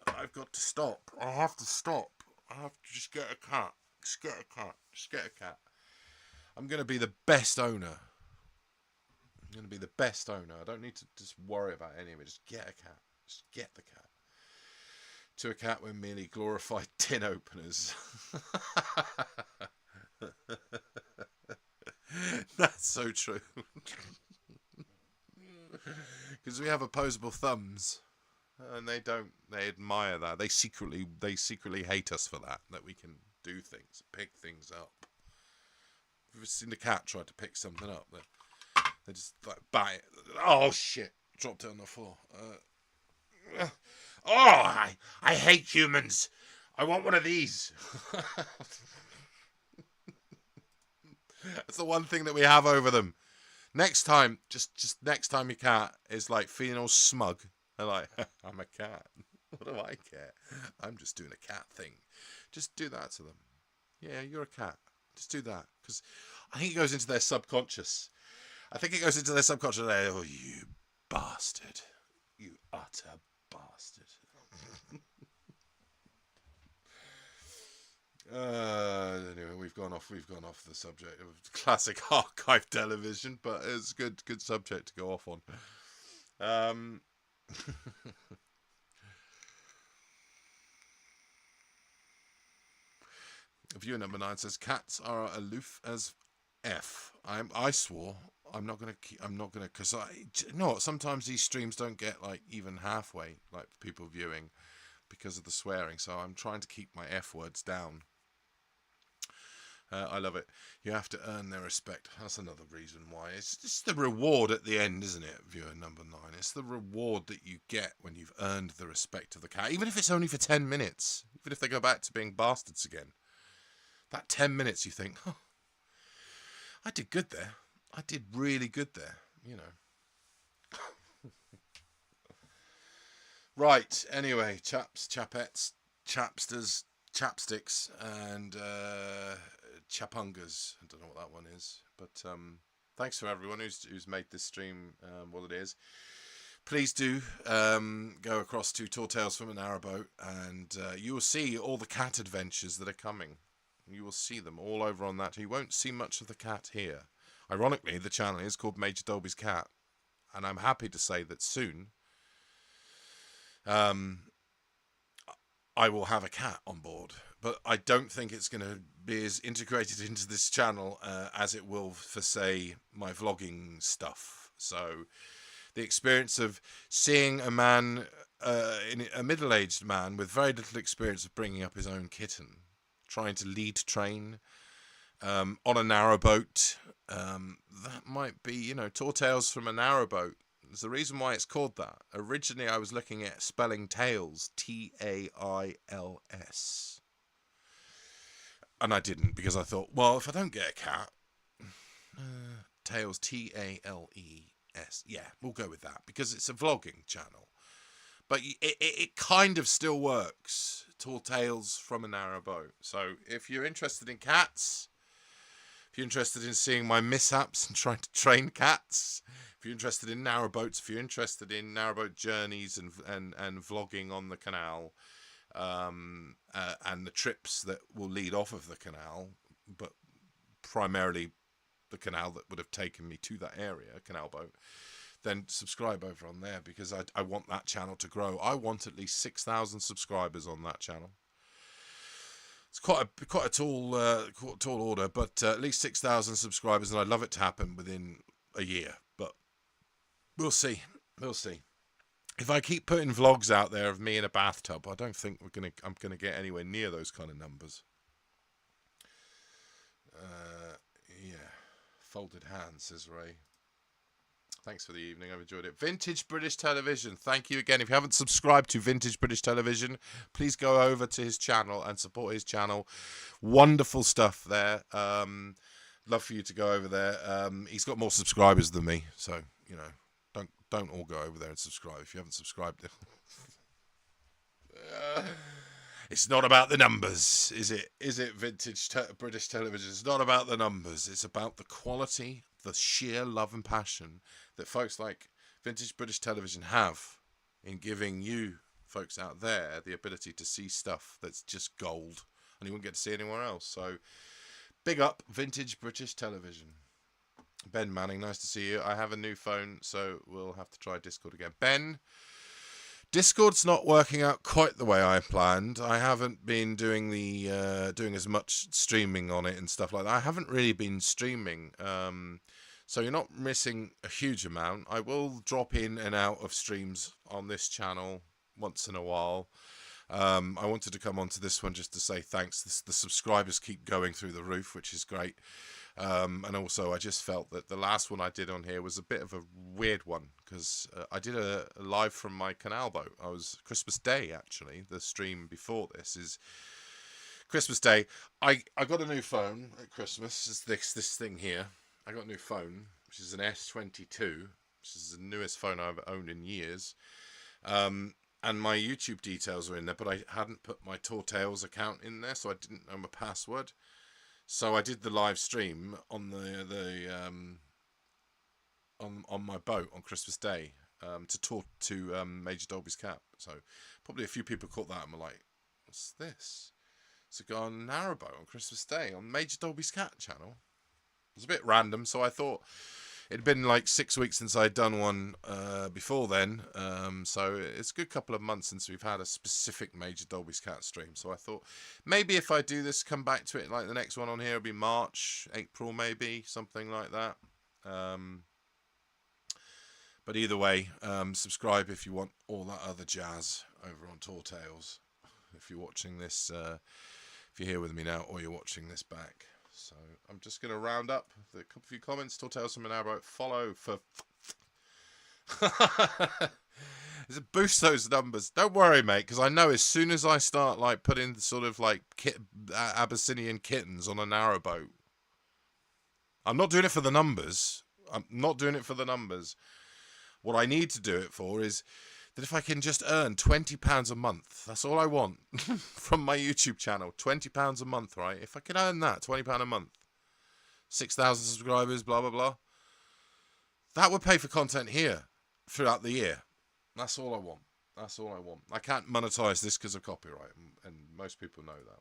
I've got to stop. I have to stop. I have to just get a cat. Just get a cat. Just get a cat. I'm going to be the best owner. I'm going to be the best owner. I don't need to just worry about any of it. Just get a cat. Just get the cat. To a cat, we're merely glorified tin openers. That's so true. Because we have opposable thumbs, and they admire that. They secretly hate us for that we can do things, pick things up. Have you ever seen the cat try to pick something up? They just like bite it. Oh shit! Dropped it on the floor. I hate humans. I want one of these. That's the one thing that we have over them. Next time, just next time your cat is like feeling all smug, they're like, I'm a cat. What do I care? I'm just doing a cat thing. Just do that to them. Yeah, you're a cat. Just do that. Because I think it goes into their subconscious. Oh, you bastard. You utter bastard. Anyway, we've gone off the subject of classic archive television, but it's good subject to go off on. Viewer number 9 says cats are aloof as F. I swore I'm not gonna because sometimes these streams don't get like even halfway like people viewing because of the swearing, so I'm trying to keep my F words down. I love it. You have to earn their respect. That's another reason why. It's just the reward at the end, isn't it, viewer number 9? It's the reward that you get when you've earned the respect of the cat, even if it's only for 10 minutes. Even if they go back to being bastards again. That 10 minutes you think, oh, I did good there. I did really good there, you know. Right, anyway, chaps, chapettes, chapsters, chapsticks, and chapungas. I don't know what that one is, but thanks for everyone who's made this stream what it is. Please do go across to Tall Tales from a Narrowboat, and you will see all the cat adventures that are coming. You will see them all over on that. You won't see much of the cat here. Ironically, the channel is called Major Dolby's Cat, and I'm happy to say that soon I will have a cat on board, but I don't think it's going to be as integrated into this channel as it will for, say, my vlogging stuff. So the experience of seeing a man, a middle-aged man with very little experience of bringing up his own kitten, trying to lead train on a narrowboat, that might be, Tall Tales from a Narrowboat. There's a reason why it's called that. Originally, I was looking at spelling tails, Tails. And I didn't, because I thought, well, if I don't get a cat, tails, Tales. Yeah, we'll go with that, because it's a vlogging channel. But it kind of still works. Tall Tales from a Narrowboat. So if you're interested in cats, if you're interested in seeing my mishaps and trying to train cats, if you're interested in narrowboats, if you're interested in narrowboat journeys and vlogging on the canal, and the trips that will lead off of the canal, but primarily the canal that would have taken me to that area, canal boat, then subscribe over on there, because I want that channel to grow. I want at least 6,000 subscribers on that channel. It's quite a tall order, but at least 6,000 subscribers, and I'd love it to happen within a year. But we'll see. We'll see. If I keep putting vlogs out there of me in a bathtub, I don't think I'm gonna get anywhere near those kind of numbers. Yeah, folded hands, says Ray. Thanks for the evening. I've enjoyed it. Vintage British Television. Thank you again. If you haven't subscribed to Vintage British Television, please go over to his channel and support his channel. Wonderful stuff there. Love for you to go over there. He's got more subscribers than me, so you know, don't all go over there and subscribe if you haven't subscribed. It's not about the numbers, is it? Is it Vintage British Television? It's not about the numbers. It's about the quality, the sheer love and passion that folks like Vintage British Television have in giving you folks out there the ability to see stuff that's just gold and you won't get to see anywhere else. So big up Vintage British Television. Ben Manning, nice to see you. I have a new phone, so we'll have to try Discord again. Ben, Discord's not working out quite the way I planned. I haven't been doing doing as much streaming on it and stuff like that. I haven't really been streaming, so you're not missing a huge amount. I will drop in and out of streams on this channel once in a while. I wanted to come onto this one just to say thanks. The subscribers keep going through the roof, which is great. And also I just felt that the last one I did on here was a bit of a weird one because I did a live from my canal boat. I was Christmas Day, actually. The stream before this is Christmas Day. I got a new phone at Christmas. It's this thing here. I got a new phone, which is an S22, which is the newest phone I've owned in years. And my YouTube details are in there, but I hadn't put my Tortales account in there, so I didn't know my password. So I did the live stream on on my boat on Christmas Day to talk to Major Dolby's cat. So probably a few people caught that and were like, "What's this?" So go on narrowboat on Christmas Day on Major Dolby's cat channel. It was a bit random, so I thought it'd been like 6 weeks since I'd done one before then. So it's a good couple of months since we've had a specific Major Dolby's cat stream. So I thought maybe if I do this, come back to it, like the next one on here will be March, April maybe, something like that. But either way, subscribe if you want all that other jazz over on Tortales. If you're watching this, if you're here with me now or you're watching this back. So I'm just going to round up the few comments. Tortales from an hour about follow for... Does it boost those numbers? Don't worry, mate, because I know as soon as I start like putting sort of like Abyssinian kittens on a narrowboat, I'm not doing it for the numbers. I'm not doing it for the numbers. What I need to do it for is that if I can just earn £20 a month, that's all I want from my YouTube channel. £20 a month, right? If I can earn that, £20 a month, 6,000 subscribers, blah, blah, blah, that would pay for content here throughout the year. That's all I want. That's all I want. I can't monetize this because of copyright, and most people know that.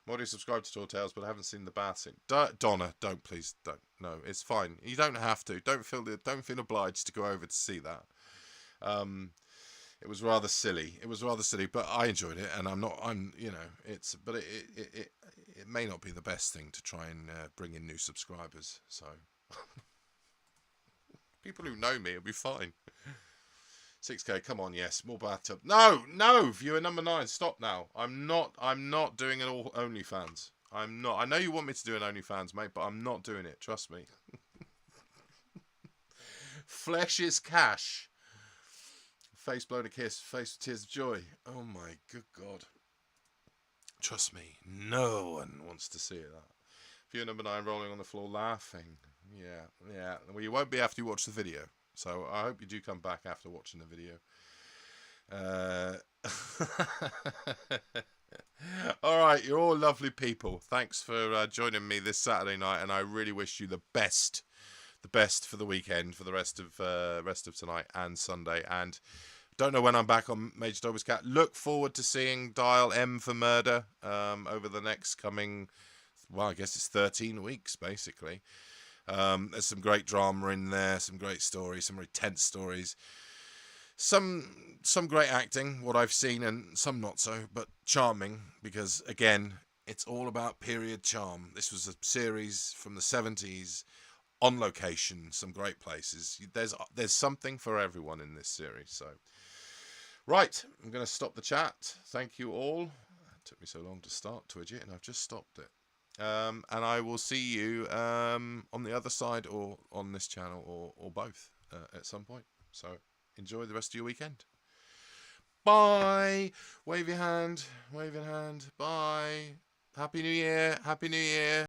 I'm already subscribed to Tortales, but I haven't seen the bath scene. Donna, don't, please, don't. No, it's fine. You don't have to. Don't feel obliged to go over to see that. It was rather silly. It was rather silly, but I enjoyed it, and but it may not be the best thing to try and bring in new subscribers. So people who know me, it'll be fine. 6K, come on, yes, more bathtub. No, viewer number 9, stop now. I'm not doing an all OnlyFans. I'm not. I know you want me to do an OnlyFans, mate, but I'm not doing it. Trust me. Flesh is cash. Face blown a kiss, face with tears of joy. Oh my good God. Trust me, no one wants to see that. Viewer number 9 rolling on the floor laughing. Yeah. Well, you won't be after you watch the video. So I hope you do come back after watching the video. Alright, you're all lovely people. Thanks for joining me this Saturday night, and I really wish you the best for the weekend, for the rest of tonight and Sunday. And don't know when I'm back on Major Dolby's Cat. Look forward to seeing Dial M for Murder over the next coming, well, I guess it's 13 weeks, basically. There's some great drama in there, some great stories, some very tense stories. Some great acting, what I've seen, and some not so, but charming, because, again, it's all about period charm. This was a series from the 70s, on location, some great places. There's something for everyone in this series. So, right, I'm going to stop the chat. Thank you all. It took me so long to start Twidget, and I've just stopped it. And I will see you on the other side or on this channel or both. at some point. So enjoy the rest of your weekend. Bye. Wave your hand. Wave your hand. Bye. Happy New Year. Happy New Year.